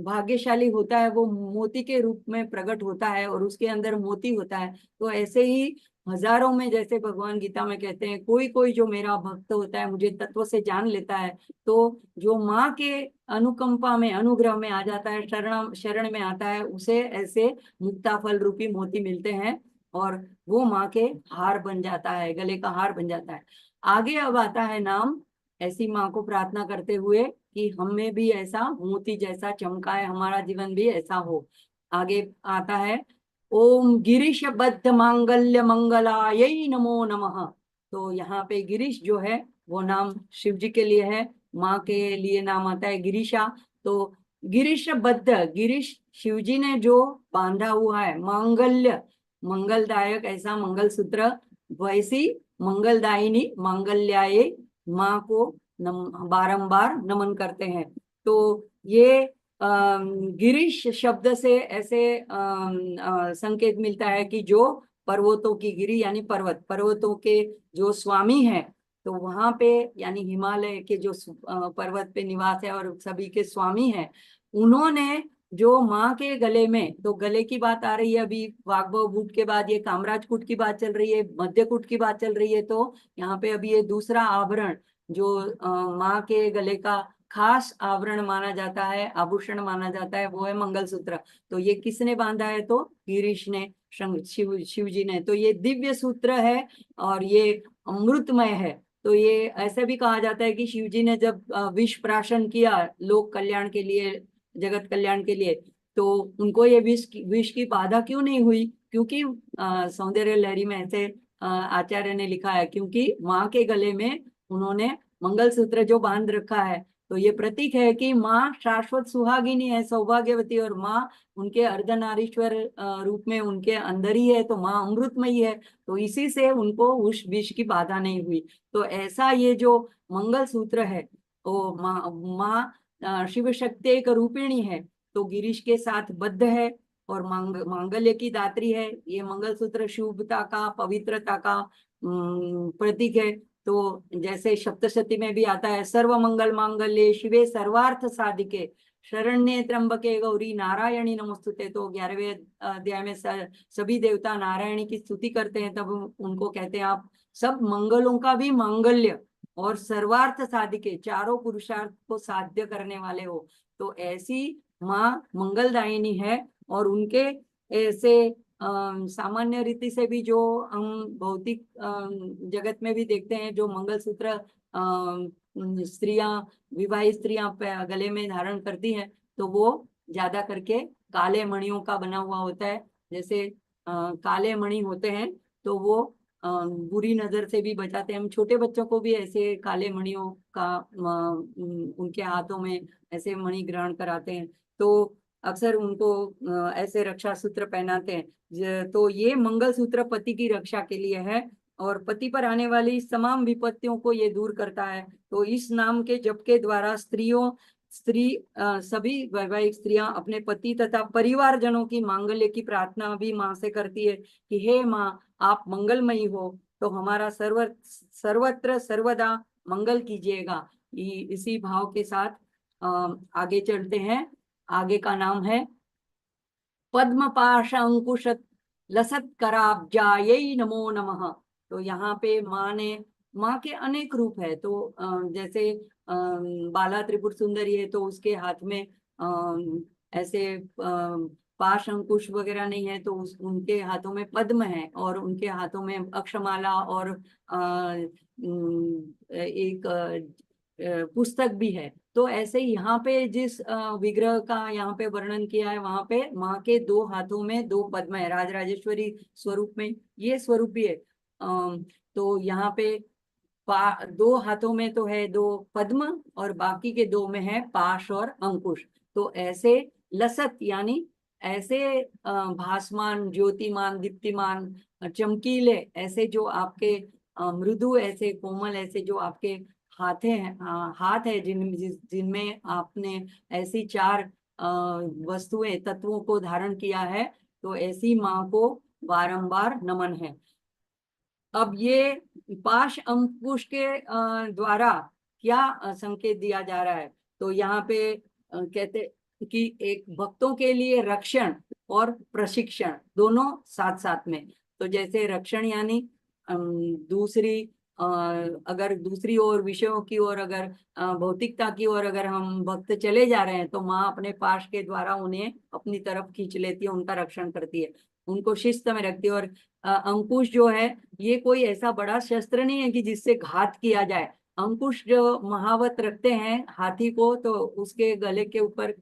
भाग्यशाली होता है वो मोती के रूप में प्रकट होता है और उसके अंदर मोती होता है। तो ऐसे ही हजारों में, जैसे भगवान गीता में कहते हैं, कोई कोई जो मेरा भक्त होता है, मुझे तत्व से जान लेता है, तो जो माँ के अनुकंपा में, अनुग्रह में आ जाता है, शरण में आता है, उसे ऐसे मुक्ता फल रूपी मोती मिलते हैं, और वो माँ के हार बन जाता है, गले का हार बन जाता है। आगे अब आता है नाम, ऐसी माँ को प्रार्थना करते हुए कि हमें भी ऐसा मोती जैसा चमकाए, हमारा जीवन भी ऐसा हो। आगे आता है, ओम गिरीश बद्ध मांगल्य मंगलाय नमो नमः। तो यहाँ पे गिरीश जो है वो नाम शिव जी के लिए है, माँ के लिए नाम आता है गिरीशा। तो गिरीश बद्ध, गिरीश शिव जी ने जो बांधा हुआ है, मांगल्य मंगलदायक ऐसा मंगलसूत्र, वैसी मंगलदायिनी मांगल्याय माँ को बारंबार नमन करते हैं। तो ये गिरीश शब्द से ऐसे संकेत मिलता है कि जो पर्वतों की गिरी यानी पर्वत, पर्वतों के जो स्वामी है, तो वहां पे यानी हिमालय के जो पर्वत पे निवास है और सभी के स्वामी है, उन्होंने जो माँ के गले में, तो गले की बात आ रही है अभी, वाग्भव बूट के बाद ये कामराज कूट की बात चल रही है, मध्य कूट की बात चल रही है, तो यहाँ पे अभी ये दूसरा आभरण जो माँ के गले का खास आवरण माना जाता है, आभूषण माना जाता है, वो है मंगलसूत्र। तो ये किसने बांधा है? तो गिरीश ने, शिव जी ने। तो ये दिव्य सूत्र है और ये अमृतमय है। तो ये ऐसे भी कहा जाता है कि शिव जी ने जब विष प्राशन किया लोक कल्याण के लिए, जगत कल्याण के लिए, तो उनको ये विष की बाधा क्यों नहीं हुई? क्योंकि सौंदर्य लहरी में ऐसे आचार्य ने लिखा है, क्योंकि माँ के गले में उन्होंने मंगलसूत्र जो बांध रखा है, तो ये प्रतीक है कि माँ शाश्वत सुहागिनी है, सौभाग्यवती, और माँ उनके अर्धनारीश्वर रूप में उनके अंदर ही है, तो माँ अमृतमयी है। तो इसी से उनको उस विष की बाधा नहीं हुई। तो ऐसा ये जो मंगल सूत्र है, वो माँ शिव शक्ति एक रूपिणी है, तो गिरीश के साथ बद्ध है और मांगल्य की दात्री है। ये मंगल सूत्र शुभता का, पवित्रता का प्रतीक है। तो जैसे सप्तशती में भी आता है, सर्व मंगल मांगल्ये शिवे सर्वार्थ साधिके शरण्ये त्र्यंबके गौरी नारायणी नमोस्तुते। तो 11वें अध्याय में सभी देवता नारायणी की स्तुति करते हैं, तब उनको कहते हैं आप सब मंगलों का भी मांगल्य और सर्वार्थ साधिके, चारों पुरुषार्थ को साध्य करने वाले हो। तो ऐसी माँ मंगलदायिनी है, और उनके ऐसे सामान्य रीति से भी जो हम भौतिक जगत में भी देखते हैं, जो मंगलसूत्र स्त्रियां, विवाहित स्त्रियां गले में धारण करती हैं, तो वो ज्यादा करके काले मणियों का बना हुआ होता है। जैसे काले मणि होते हैं तो वो बुरी नजर से भी बचाते हैं। हम छोटे बच्चों को भी ऐसे काले मणियों का उनके हाथों में ऐसे मणि ग्रहण कराते हैं, तो अक्सर उनको ऐसे रक्षा सूत्र पहनाते हैं। तो ये मंगल सूत्र पति की रक्षा के लिए है और पति पर आने वाली तमाम विपत्तियों को ये दूर करता है। तो इस नाम के जप के द्वारा सभी वैवाहिक स्त्रियां अपने पति तथा परिवारजनों की मांगल्य की प्रार्थना भी माँ से करती है कि हे माँ, आप मंगलमयी हो, तो हमारा सर्वत्र सर्वदा मंगल कीजिएगा। इसी भाव के साथ आगे चलते हैं। आगे का नाम है पद्म पाश अंकुश लसत कराब्जायै नमो नमः। तो यहाँ पे माँ के अनेक रूप है। तो जैसे बाला त्रिपुर सुंदरी है तो उसके हाथ में ऐसे पाश अंकुश वगैरह नहीं है, तो उनके हाथों में पद्म है और उनके हाथों में अक्षमाला और एक पुस्तक भी है। तो ऐसे ही यहाँ पे जिस विग्रह का यहाँ पे वर्णन किया है, वहां पे माँ के दो हाथों में दो पद्म है, राजराजेश्वरी स्वरूप में ये स्वरूप भी है। तो यहाँ पे दो हाथों में तो है दो पद्म और बाकी के दो में है पाश और अंकुश। तो ऐसे लसत यानी ऐसे भासमान, ज्योतिमान, दीप्तिमान, चमकीले ऐसे जो आपके मृदु, ऐसे कोमल, ऐसे जो आपके हाथ है जिनमें आपने ऐसी चार वस्तुएं, तत्वों को धारण किया है, तो ऐसी माँ को बारंबार नमन है। अब ये पाश अंकुश के द्वारा क्या संकेत दिया जा रहा है, तो यहाँ पे कहते कि एक भक्तों के लिए रक्षण और प्रशिक्षण दोनों साथ साथ में। तो जैसे रक्षण यानी दूसरी अगर दूसरी ओर विषयों की ओर, अगर भौतिकता की ओर अगर हम भक्त चले जा रहे हैं, तो माँ अपने पाश के द्वारा उन्हें अपनी तरफ खींच लेती है, उनका रक्षण करती है, उनको शिस्त में रखती है। और अंकुश जो है ये कोई ऐसा बड़ा शस्त्र नहीं है कि जिससे घात किया जाए। अंकुश जो महावत रखते हैं हाथी को, तो उसके गले के ऊपर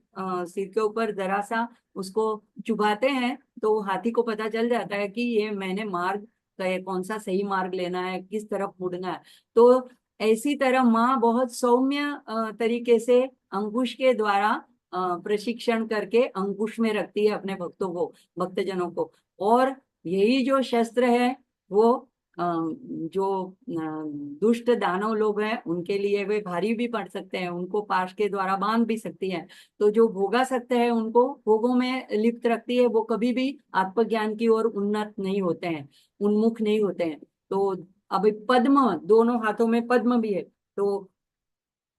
सिर के ऊपर जरा सा उसको चुभाते हैं, तो हाथी को पता चल जाता है कि ये मैंने मार्ग कौन सा सही मार्ग लेना है, किस तरफ मुड़ना है। तो ऐसी तरह माँ बहुत सौम्य तरीके से अंकुश के द्वारा प्रशिक्षण करके अंकुश में रखती है अपने भक्तों को, भक्तजनों को। और यही जो शस्त्र है वो जो दुष्ट दानव लोग हैं उनके लिए वे भारी भी पड़ सकते हैं, उनको पाश के द्वारा बांध भी सकती है। तो जो भोगा सकते हैं उनको भोगों में लिप्त रखती है, वो कभी भी आत्मज्ञान की ओर उन्नत नहीं होते हैं, उन्मुख नहीं होते हैं। तो अभी पद्म, दोनों हाथों में पद्म भी है। तो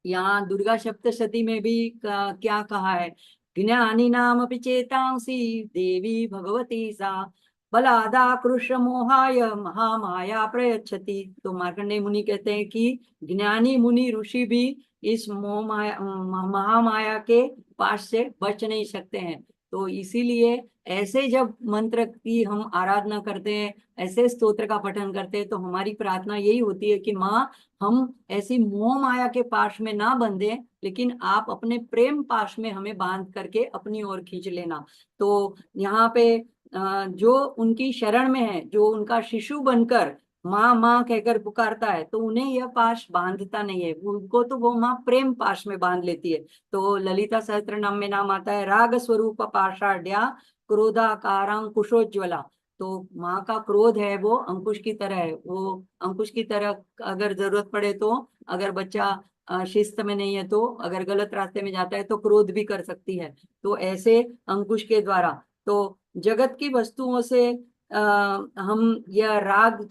यहाँ दुर्गा सप्तशती में भी क्या कहा है, ज्ञानी नाम अपि चेतांसी देवी भगवती सा बलादा कृष्ण मोहाय महामाया प्रयच्छति। तो मार्कंडेय मुनि कहते हैं कि ज्ञानी मुनि ऋषि भी इस मोह माया महामाया के पास से बच नहीं सकते हैं। तो इसीलिए ऐसे जब मंत्र की हम आराधना करते हैं, ऐसे स्तोत्र का पठन करते हैं, तो हमारी प्रार्थना यही होती है कि माँ, हम ऐसी मोह माया के पाश में ना बंधे, लेकिन आप अपने प्रेम पाश में हमें बांध करके अपनी ओर खींच लेना। तो यहाँ पे जो उनकी शरण में है, जो उनका शिशु बनकर माँ माँ कहकर पुकारता है, तो उन्हें यह पाश बांधता नहीं है, उनको तो वो माँ प्रेम पाश में बांध लेती है। तो ललिता सहस्त्र नाम में नाम आता है राग स्वरूप पाषाढ़्या क्रोधाकारांकुशोज्ज्वला। तो माँ का क्रोध है वो अंकुश की तरह है, वो अंकुश की तरह अगर जरूरत पड़े तो, अगर बच्चा शिस्त में नहीं है तो, अगर गलत रास्ते में जाता है तो क्रोध भी कर सकती है। तो ऐसे अंकुश के द्वारा, तो जगत की वस्तुओं से हम यह राग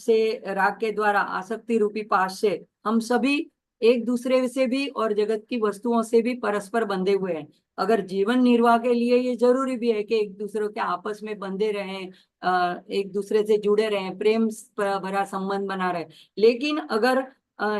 के द्वारा आसक्ति रूपी पाश से हम सभी एक दूसरे से भी और जगत की वस्तुओं से भी परस्पर बंधे हुए हैं। अगर जीवन निर्वाह के लिए ये जरूरी भी है कि एक दूसरे के आपस में बंधे रहें, एक दूसरे से जुड़े रहें, प्रेम भरा संबंध बना रहे। लेकिन अगर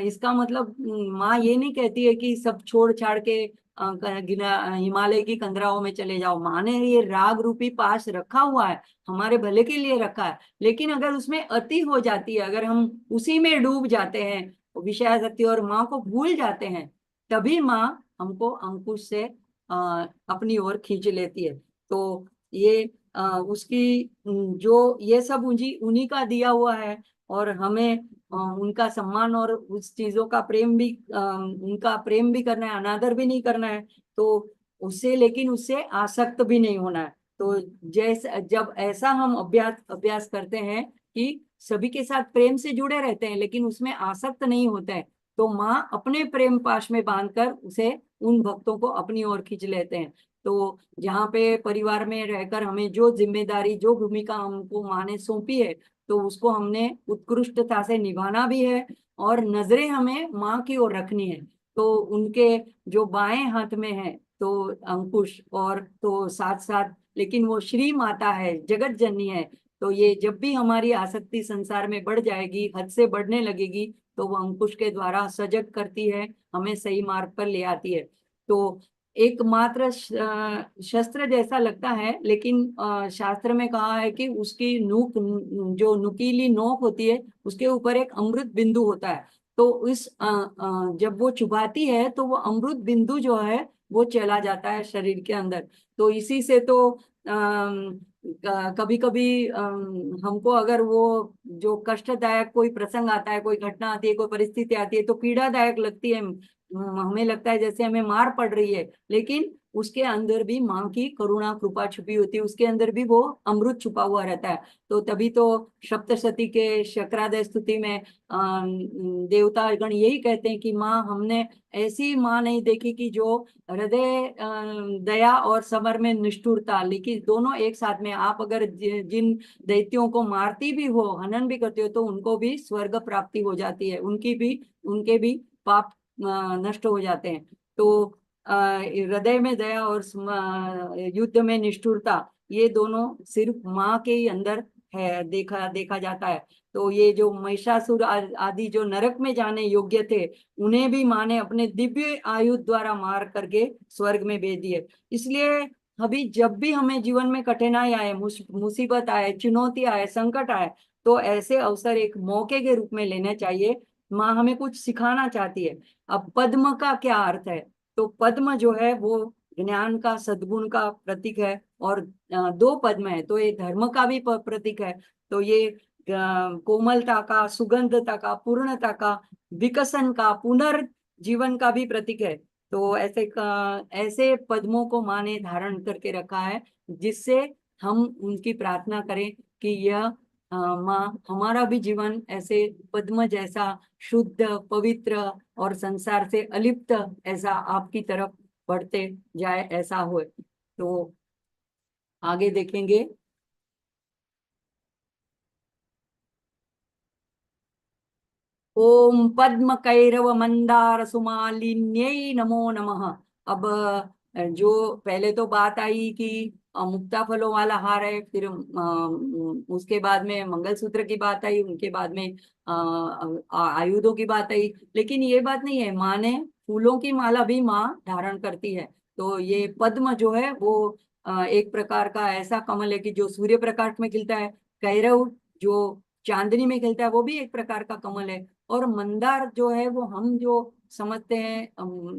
इसका मतलब माँ ये नहीं कहती है कि सब छोड़ छाड़ के हिमालय की कंदराओं में चले जाओ। माँ ने ये राग रूपी पाश रखा हुआ है, हमारे भले के लिए रखा है, लेकिन अगर उसमें अति हो जाती है, अगर हम उसी में डूब जाते हैं विषयासक्ति और माँ को भूल जाते हैं, तभी माँ हमको अंकुश से अपनी ओर खींच लेती है। तो ये उसकी जो ये सब उन्हीं का दिया हुआ है। और हमें उनका सम्मान और उस चीजों का प्रेम भी उनका प्रेम भी करना है, अनादर भी नहीं करना है। तो उससे, लेकिन उससे आसक्त भी नहीं होना है। तो जैसे जब ऐसा हम अभ्यास अभ्यास करते हैं कि सभी के साथ प्रेम से जुड़े रहते हैं लेकिन उसमें आसक्त नहीं होते हैं, तो माँ अपने प्रेम पाश में बांधकर उसे, उन भक्तों को अपनी ओर खींच लेते हैं। तो जहाँ पे परिवार में रहकर हमें जो जिम्मेदारी, जो भूमिका हमको माँ ने सौंपी है, तो उसको हमने उत्कृष्टता से निभाना भी है, और नजरें हमें माँ की ओर रखनी है। तो उनके जो बाएं हाथ में है तो अंकुश, और तो साथ साथ, लेकिन वो श्री माता है, जगत जननी है। तो ये जब भी हमारी आसक्ति संसार में बढ़ जाएगी, हद से बढ़ने लगेगी, तो वो अंकुश के द्वारा सजग करती है, हमें सही मार्ग पर ले आती है। तो एकमात्र शस्त्र जैसा लगता है, लेकिन शास्त्र में कहा है कि उसकी नोक, जो नुकीली नोक होती है, उसके ऊपर एक अमृत बिंदु होता है। तो जब वो चुभाती है तो वो अमृत बिंदु जो है वो चला जाता है शरीर के अंदर। तो इसी से तो कभी कभी हमको अगर वो जो कष्टदायक कोई प्रसंग आता है, कोई घटना आती है, कोई परिस्थिति आती है, तो पीड़ादायक लगती है। हमें लगता है जैसे हमें मार पड़ रही है, लेकिन उसके अंदर भी माँ की करुणा कृपा छुपी होती है, उसके अंदर भी वो अमृत छुपा हुआ रहता है। तो तभी तो सप्तशती के शक्रादय स्तुति में देवता गण यही कहते हैं कि माँ, हमने ऐसी माँ नहीं देखी कि जो हृदय दया और समर में निष्ठुरता, लेकिन दोनों एक साथ में। आप अगर जिन दैत्यों को मारती भी हो, हनन भी करते हो, तो उनको भी स्वर्ग प्राप्ति हो जाती है, उनके भी पाप नष्ट हो जाते हैं। तो हृदय में दया और युद्ध में निष्ठुरता, ये दोनों सिर्फ माँ के ही अंदर है, देखा देखा जाता है। तो ये जो महिषासुर आदि जो नरक में जाने योग्य थे, उन्हें भी माँ ने अपने दिव्य आयुध द्वारा मार करके स्वर्ग में भेज दिए। इसलिए अभी जब भी हमें जीवन में कठिनाई आए, मुसीबत आए, चुनौती आए, संकट आए, तो ऐसे अवसर एक मौके के रूप में लेने चाहिए। माँ हमें कुछ सिखाना चाहती है। अब पद्म का क्या अर्थ है? तो पद्म जो है वो ज्ञान का, सद्गुण का प्रतीक है। और दो पद्म है तो ये धर्म का भी प्रतीक है। तो ये कोमलता का, सुगंधता का, पूर्णता का, विकसन का, पुनर्जीवन का भी प्रतीक है। तो ऐसे पद्मों को माँ ने धारण करके रखा है, जिससे हम उनकी प्रार्थना करें कि यह माँ, हमारा भी जीवन ऐसे पद्म जैसा शुद्ध, पवित्र और संसार से अलिप्त ऐसा आपकी तरफ बढ़ते जाए, ऐसा हो। तो आगे देखेंगे। ओम पद्म कैरव मंदार सुमालिन्यै नमो नमः। अब जो पहले तो बात आई कि मुक्ता फलों वाला हार है, फिर उसके बाद में मंगलसूत्र की बात आई, उनके बाद में आयुधों की बात आई। लेकिन ये बात नहीं है, माँ ने फूलों की माला भी माँ धारण करती है। तो ये पद्म जो है वो एक प्रकार का ऐसा कमल है कि जो सूर्य प्रकाश में खिलता है। कैरव जो चांदनी में खिलता है, वो भी एक प्रकार का कमल है। और मंदार जो है वो हम जो समझते हैं,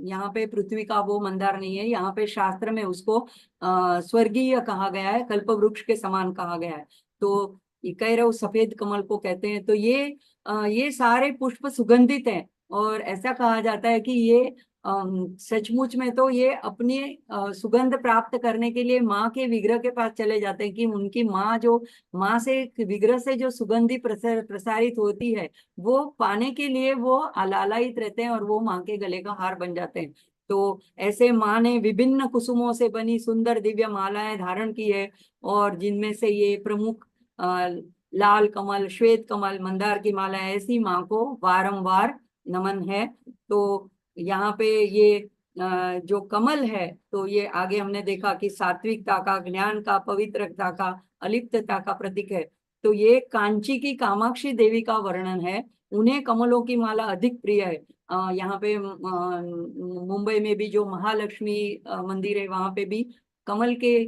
यहाँ पे पृथ्वी का वो मंदार नहीं है, यहाँ पे शास्त्र में उसको स्वर्गीय कहा गया है, कल्प वृक्ष के समान कहा गया है। तो ये कैरव सफेद कमल को कहते हैं। तो ये सारे पुष्प सुगंधित हैं, और ऐसा कहा जाता है कि ये सचमुच में तो ये अपनी सुगंध प्राप्त करने के लिए माँ के विग्रह के पास चले जाते हैं, कि उनकी माँ जो, माँ से विग्रह से जो सुगंधी प्रसारित होती है, वो पाने के लिए वो आलालायित रहते हैं, और वो माँ के गले का हार बन जाते हैं। तो ऐसे माँ ने विभिन्न कुसुमों से बनी सुंदर दिव्य मालाएं धारण की है, और जिनमें से ये प्रमुख लाल कमल, श्वेत कमल, मंदार की माला, ऐसी माँ को वारंवार नमन है। तो यहाँ पे ये जो कमल है, तो ये आगे हमने देखा कि सात्विकता का, ज्ञान का, पवित्रता का, अलिप्तता का प्रतीक है। तो ये कांची की कामाक्षी देवी का वर्णन है, उन्हें कमलों की माला अधिक प्रिय है। यहाँ पे मुंबई में भी जो महालक्ष्मी मंदिर है, वहां पे भी कमल के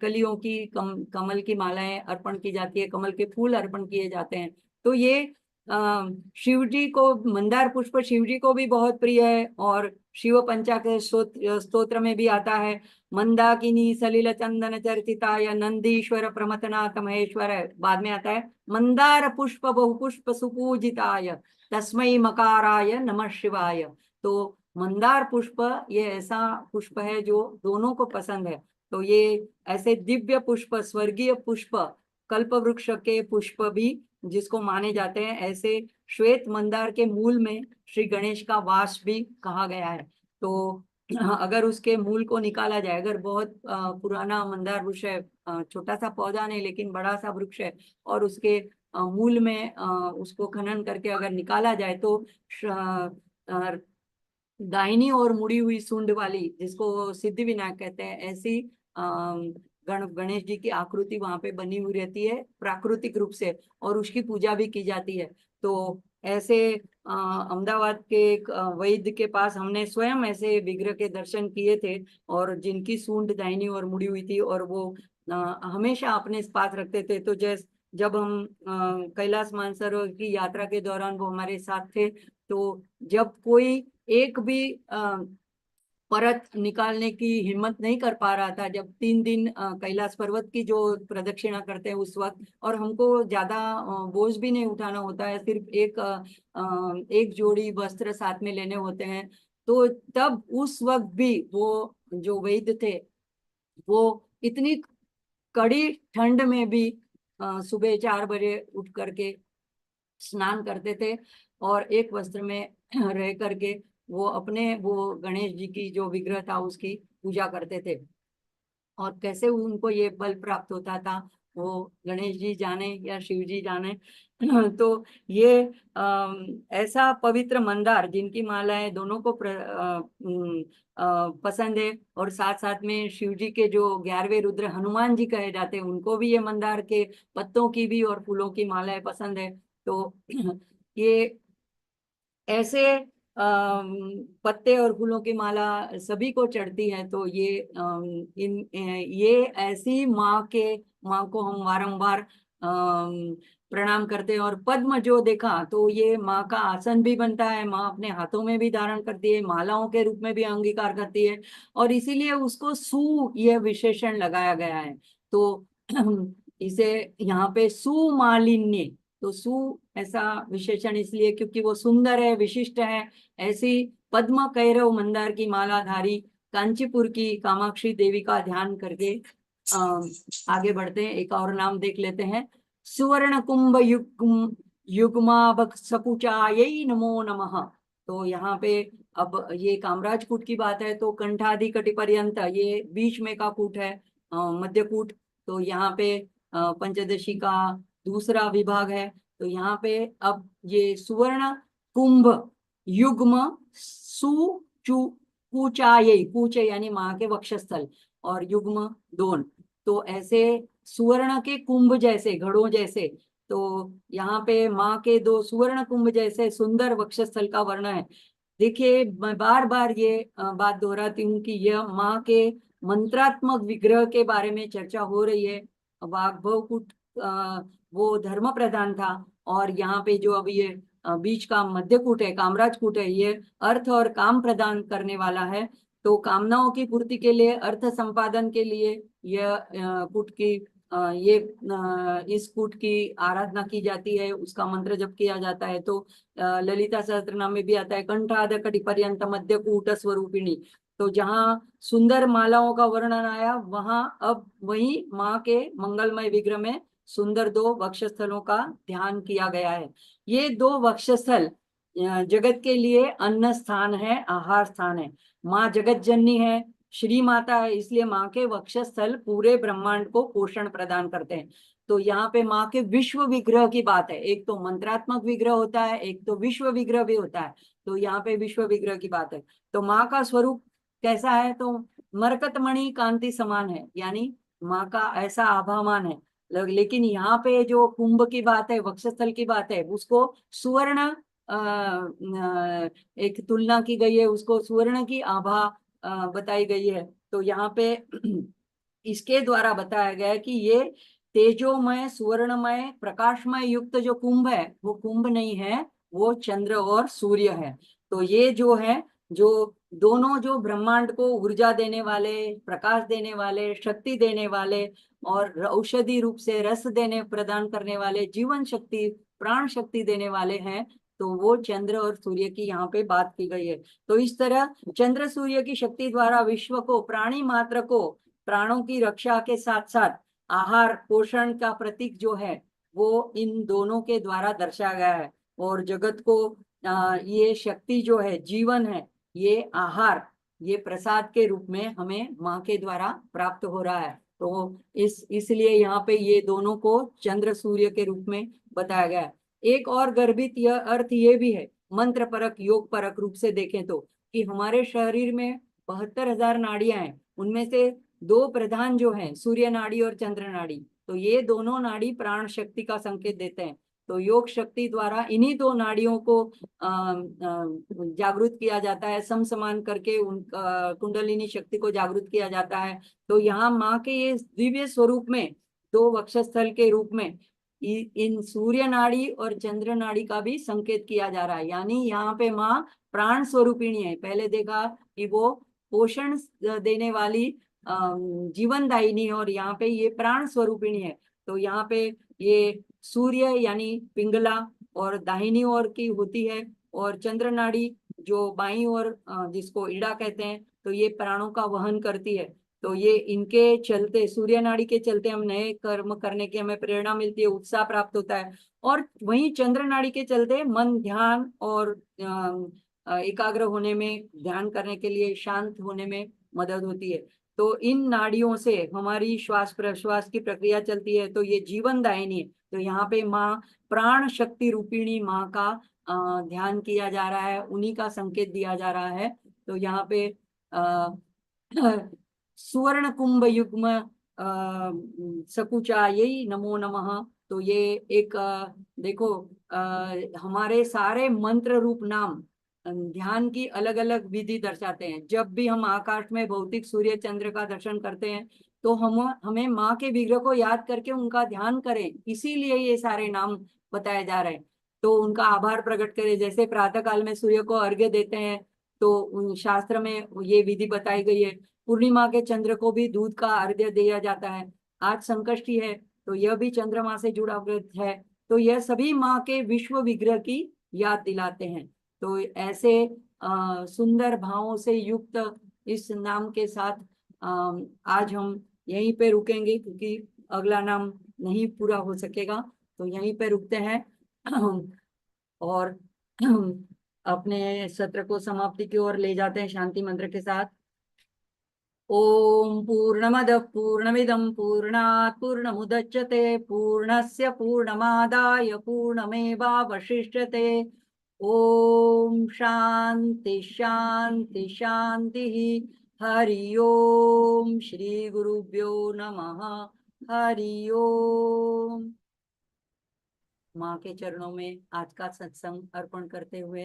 कलियों की, कमल की मालाएं अर्पण की जाती है, कमल के फूल अर्पण किए जाते हैं। तो ये शिव जी को मंदार पुष्प शिव जी को भी बहुत प्रिय है, और शिव पंचाक्षर स्तोत्र में भी आता है, मंदाकिनी सलिल चंदन चर्चिताय नंदीश्वर प्रमथनाथ महेश्वर, बाद में आता है मंदार पुष्प बहुपुष्प सुपूजिताय तस्मै मकाराय नमः शिवाय। तो मंदार पुष्प ये ऐसा पुष्प है जो दोनों को पसंद है। तो ये ऐसे दिव्य पुष्प, स्वर्गीय पुष्प, कल्प वृक्ष के पुष्प भी जिसको माने जाते हैं, ऐसे श्वेत मंदार के मूल में श्री गणेश का वास भी कहा गया है। तो अगर उसके मूल को निकाला जाए, अगर बहुत पुराना मंदार वृक्ष है, छोटा सा पौधा नहीं लेकिन बड़ा सा वृक्ष है, और उसके मूल में उसको खनन करके अगर निकाला जाए तो दाहिनी और मुड़ी हुई सूंड वाली, जिसको सिद्धि विनायक कहते हैं, ऐसी गणेश जी की आकृति वहां पे बनी हुई रहती है प्राकृतिक रूप से, और उसकी पूजा भी की जाती है। तो ऐसे अहमदाबाद के एक वैद्य के पास हमने स्वयं ऐसे विग्रह के दर्शन किए थे, और जिनकी सूंड दाहिनी और मुड़ी हुई थी, और वो हमेशा अपने पास रखते थे। तो जब हम कैलाश मानसरोवर की यात्रा के दौरान वो हमारे साथ थे, तो जब कोई एक भी परत निकालने की हिम्मत नहीं कर पा रहा था, जब 3 दिन कैलाश पर्वत की जो प्रदक्षिणा करते हैं उस वक्त, और हमको ज्यादा बोझ भी नहीं उठाना होता है, सिर्फ एक जोड़ी वस्त्र साथ में लेने होते हैं, तो तब उस वक्त भी वो जो वैद्य थे वो इतनी कड़ी ठंड में भी सुबह 4 बजे उठ करके स्नान करते थे, और एक वस्त्र में रह करके वो अपने वो गणेश जी की जो विग्रह था उसकी पूजा करते थे। और कैसे उनको ये बल प्राप्त होता था, वो गणेश जी जाने या शिव जी जाने। तो ये ऐसा पवित्र मंदार जिनकी मालाएं दोनों को पसंद है, और साथ साथ में शिव जी के जो 11वें रुद्र हनुमान जी कहे जाते हैं, उनको भी ये मंदार के पत्तों की भी और फूलों की मालाएं पसंद है। तो ये ऐसे पत्ते और फूलों की माला सभी को चढ़ती है। तो ये ऐसी माँ को हम वारंवार प्रणाम करते हैं। और पद्म जो देखा तो ये माँ का आसन भी बनता है, माँ अपने हाथों में भी धारण करती है, मालाओं के रूप में भी अंगीकार करती है, और इसीलिए उसको सु यह विशेषण लगाया गया है। तो इसे यहाँ पे सुमालिन्य, तो सु ऐसा विशेषण इसलिए क्योंकि वो सुंदर है, विशिष्ट है। ऐसी पद्म कैरव मंदार की मालाधारी कांचीपुर की कामाक्षी देवी का ध्यान करके आगे बढ़ते हैं। एक और नाम देख लेते हैं, सुवर्ण कुंभ युग्माभक सकुचायै नमो नमः। तो यहाँ पे अब ये कामराज कूट की बात है, तो कंठादि कटि पर्यंत ये बीच में का कूट है, मध्य कूट। तो यहाँ पे पंचदशी का दूसरा विभाग है। तो यहाँ पे अब ये सुवर्ण कुंभ युग्म कुचाये, कुचे यानी माँ के वक्षस्थल, और युग्म दोन, तो ऐसे सुवर्ण के कुंभ जैसे, घड़ों जैसे, तो यहाँ पे माँ के 2 सुवर्ण कुंभ जैसे सुंदर वक्षस्थल का वर्णन है। देखिए, मैं बार बार ये बात दोहराती हूँ कि यह माँ के मंत्रात्मक विग्रह के बारे में चर्चा हो रही है। वाग्भव कूट वो धर्म प्रधान था, और यहाँ पे जो अब ये बीच का मध्य कूट है, कामराज कूट है, ये अर्थ और काम प्रदान करने वाला है। तो कामनाओं की पूर्ति के लिए, अर्थ संपादन के लिए यह कूट की इस कूट की आराधना की जाती है, उसका मंत्र जप किया जाता है। तो ललिता सहस्त्रनाम में भी आता है कंठाद कटि पर्यंत मध्य कूट स्वरूपिणी। तो जहाँ सुंदर मालाओं का वर्णन आया, वहां अब वही माँ के मंगलमय विग्रह में सुंदर 2 वक्षस्थलों का ध्यान किया गया है। ये 2 वक्षस्थल जगत के लिए अन्न स्थान है, आहार स्थान है। माँ जगत जननी है, श्री माता है, इसलिए माँ के वक्षस्थल पूरे ब्रह्मांड को पोषण प्रदान करते हैं। तो यहाँ पे माँ के विश्व विग्रह की बात है, एक तो मंत्रात्मक विग्रह होता है, एक तो विश्व विग्रह भी होता है। तो यहाँ पे विश्व विग्रह की बात है। तो माँ का स्वरूप कैसा है, तो मरकतमणि कांति समान है, यानी माँ का ऐसा आभामान है। लेकिन यहाँ पे जो कुंभ की बात है, वक्षस्थल की बात है, उसको सुवर्ण एक तुलना की गई है, उसको सुवर्ण की आभा बताई गई है। तो यहाँ पे इसके द्वारा बताया गया है कि ये तेजोमय सुवर्णमय प्रकाशमय युक्त जो कुंभ है वो कुंभ नहीं है, वो चंद्र और सूर्य है। तो ये जो है, जो दोनों जो ब्रह्मांड को ऊर्जा देने वाले, प्रकाश देने वाले, शक्ति देने वाले और औषधि रूप से रस देने प्रदान करने वाले, जीवन शक्ति प्राण शक्ति देने वाले हैं, तो वो चंद्र और सूर्य की यहाँ पे बात की गई है। तो इस तरह चंद्र सूर्य की शक्ति द्वारा विश्व को, प्राणी मात्र को प्राणों की रक्षा के साथ साथ आहार पोषण का प्रतीक जो है वो इन दोनों के द्वारा दर्शाया गया है। और जगत को ये शक्ति जो है, जीवन है, ये आहार, ये प्रसाद के रूप में हमें माँ के द्वारा प्राप्त हो रहा है। तो इसलिए यहाँ पे ये दोनों को चंद्र सूर्य के रूप में बताया गया है। एक और गर्भित यह अर्थ ये भी है, मंत्र परक योग परक रूप से देखें तो, कि हमारे शरीर में 72,000 नाड़ियां हैं, उनमें से दो प्रधान जो हैं, सूर्य नाड़ी और चंद्र नाड़ी, तो ये दोनों नाड़ी प्राण शक्ति का संकेत देते हैं। तो योग शक्ति द्वारा इन्हीं दो नाड़ियों को जागृत किया जाता है, समसमान करके उन कुंडलिनी शक्ति को जागृत किया जाता है। तो यहाँ माँ के ये दिव्य स्वरूप में दो वक्षस्थल के रूप में इन सूर्य नाड़ी और चंद्र नाड़ी का भी संकेत किया जा रहा है। यानी यहाँ पे माँ प्राण स्वरूपिणी है। पहले देखा कि वो पोषण देने वाली जीवनदायिनी, और यहाँ पे ये प्राण स्वरूपिणी है। तो यहाँ पे ये सूर्य यानी पिंगला और दाहिनी ओर की होती है, और चंद्र नाड़ी जो बाईं ओर, जिसको ईड़ा कहते हैं, तो ये प्राणों का वहन करती है। तो ये इनके चलते, सूर्य नाड़ी के चलते हम नए कर्म करने की हमें प्रेरणा मिलती है, उत्साह प्राप्त होता है। और वहीं चंद्र नाड़ी के चलते मन ध्यान और एकाग्र होने में, ध्यान करने के लिए शांत होने में मदद होती है। तो इन नाड़ियों से हमारी श्वास प्रश्वास की प्रक्रिया चलती है। तो ये जीवन दायिनी है। तो यहाँ पे माँ प्राण शक्ति रूपिणी माँ का ध्यान किया जा रहा है, उन्हीं का संकेत दिया जा रहा है। तो यहाँ पे सुवर्ण कुंभ युग्म सकुचायै नमो नमः। तो ये एक देखो, हमारे सारे मंत्र रूप नाम ध्यान की अलग अलग विधि दर्शाते हैं। जब भी हम आकाश में भौतिक सूर्य चंद्र का दर्शन करते हैं तो हमें माँ के विग्रह को याद करके उनका ध्यान करें, इसीलिए ये सारे नाम बताए जा रहे हैं। तो उनका आभार प्रकट करें। जैसे प्रातः काल में सूर्य को अर्घ्य देते हैं, तो उन शास्त्र में ये विधि बताई गई है। पूर्णिमा के चंद्र को भी दूध का अर्घ्य दिया जाता है। आज संकष्टी है, तो यह भी चंद्रमा से जुड़ा व्रत है। तो यह सभी माँ के विश्व विग्रह की याद दिलाते हैं। तो ऐसे सुंदर भावों से युक्त इस नाम के साथ आज हम यहीं पे रुकेंगे, क्योंकि अगला नाम नहीं पूरा हो सकेगा। तो यहीं पे रुकते हैं और अपने सत्र को समाप्ति की ओर ले जाते हैं शांति मंत्र के साथ। ओम पूर्णमदः पूर्णमिदं पूर्णात् पूर्णमुदच्यते पूर्णस्य पूर्णमादाय पूर्णमेवावशिष्यते। ओम शांति शांति शांति। हरि ओम श्री गुरुभ्यो नमः। हरि ओम। माँ के चरणों में आज का सत्संग अर्पण करते हुए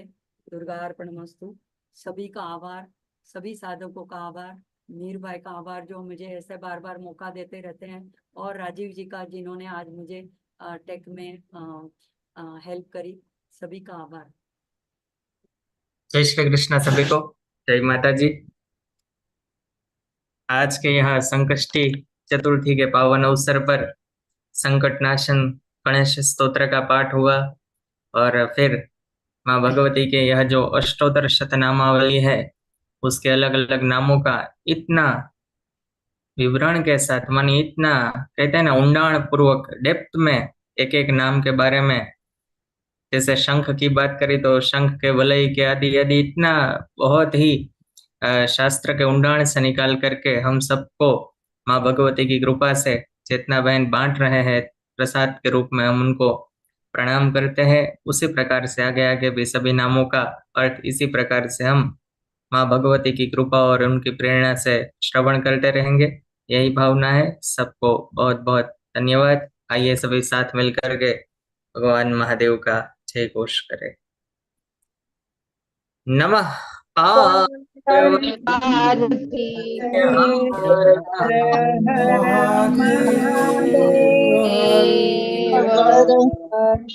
दुर्गा अर्पणमस्तु। सभी का आभार, सभी साधकों का आभार, मीर भाई का आभार जो मुझे ऐसे बार बार मौका देते रहते हैं, और राजीव जी का जिन्होंने आज मुझे टेक में हेल्प करी। सभी का आभार। जय श्री कृष्ण सभी को। जय माता जी। आज के यहाँ संकष्टी चतुर्थी के पावन अवसर पर संकट नाशन गणेश स्तोत्र का पाठ हुआ, और फिर माँ भगवती के यह जो अष्टोत्तर शतनामावली है उसके अलग अलग नामों का इतना विवरण के साथ, मानी इतना कहते हैं ना ऊंडाण पूर्वक डेप्थ में एक एक नाम के बारे में। जैसे शंख की बात करी तो शंख के वलय के आदि आदि इतना बहुत ही शास्त्र के ऊंडाण से निकाल करके हम सबको माँ भगवती की कृपा से चेतना बहन बांट रहे हैं प्रसाद के रूप में, हम उनको प्रणाम करते हैं। उसी प्रकार से आगे आगे भी सभी नामों का अर्थ इसी प्रकार से हम माँ भगवती की कृपा और उनकी प्रेरणा से श्रवण करते रहेंगे। यही भावना है। सबको बहुत बहुत धन्यवाद। आइए सभी साथ मिलकर के भगवान महादेव का जय घोष करें। नमः पार्वती हर महादेव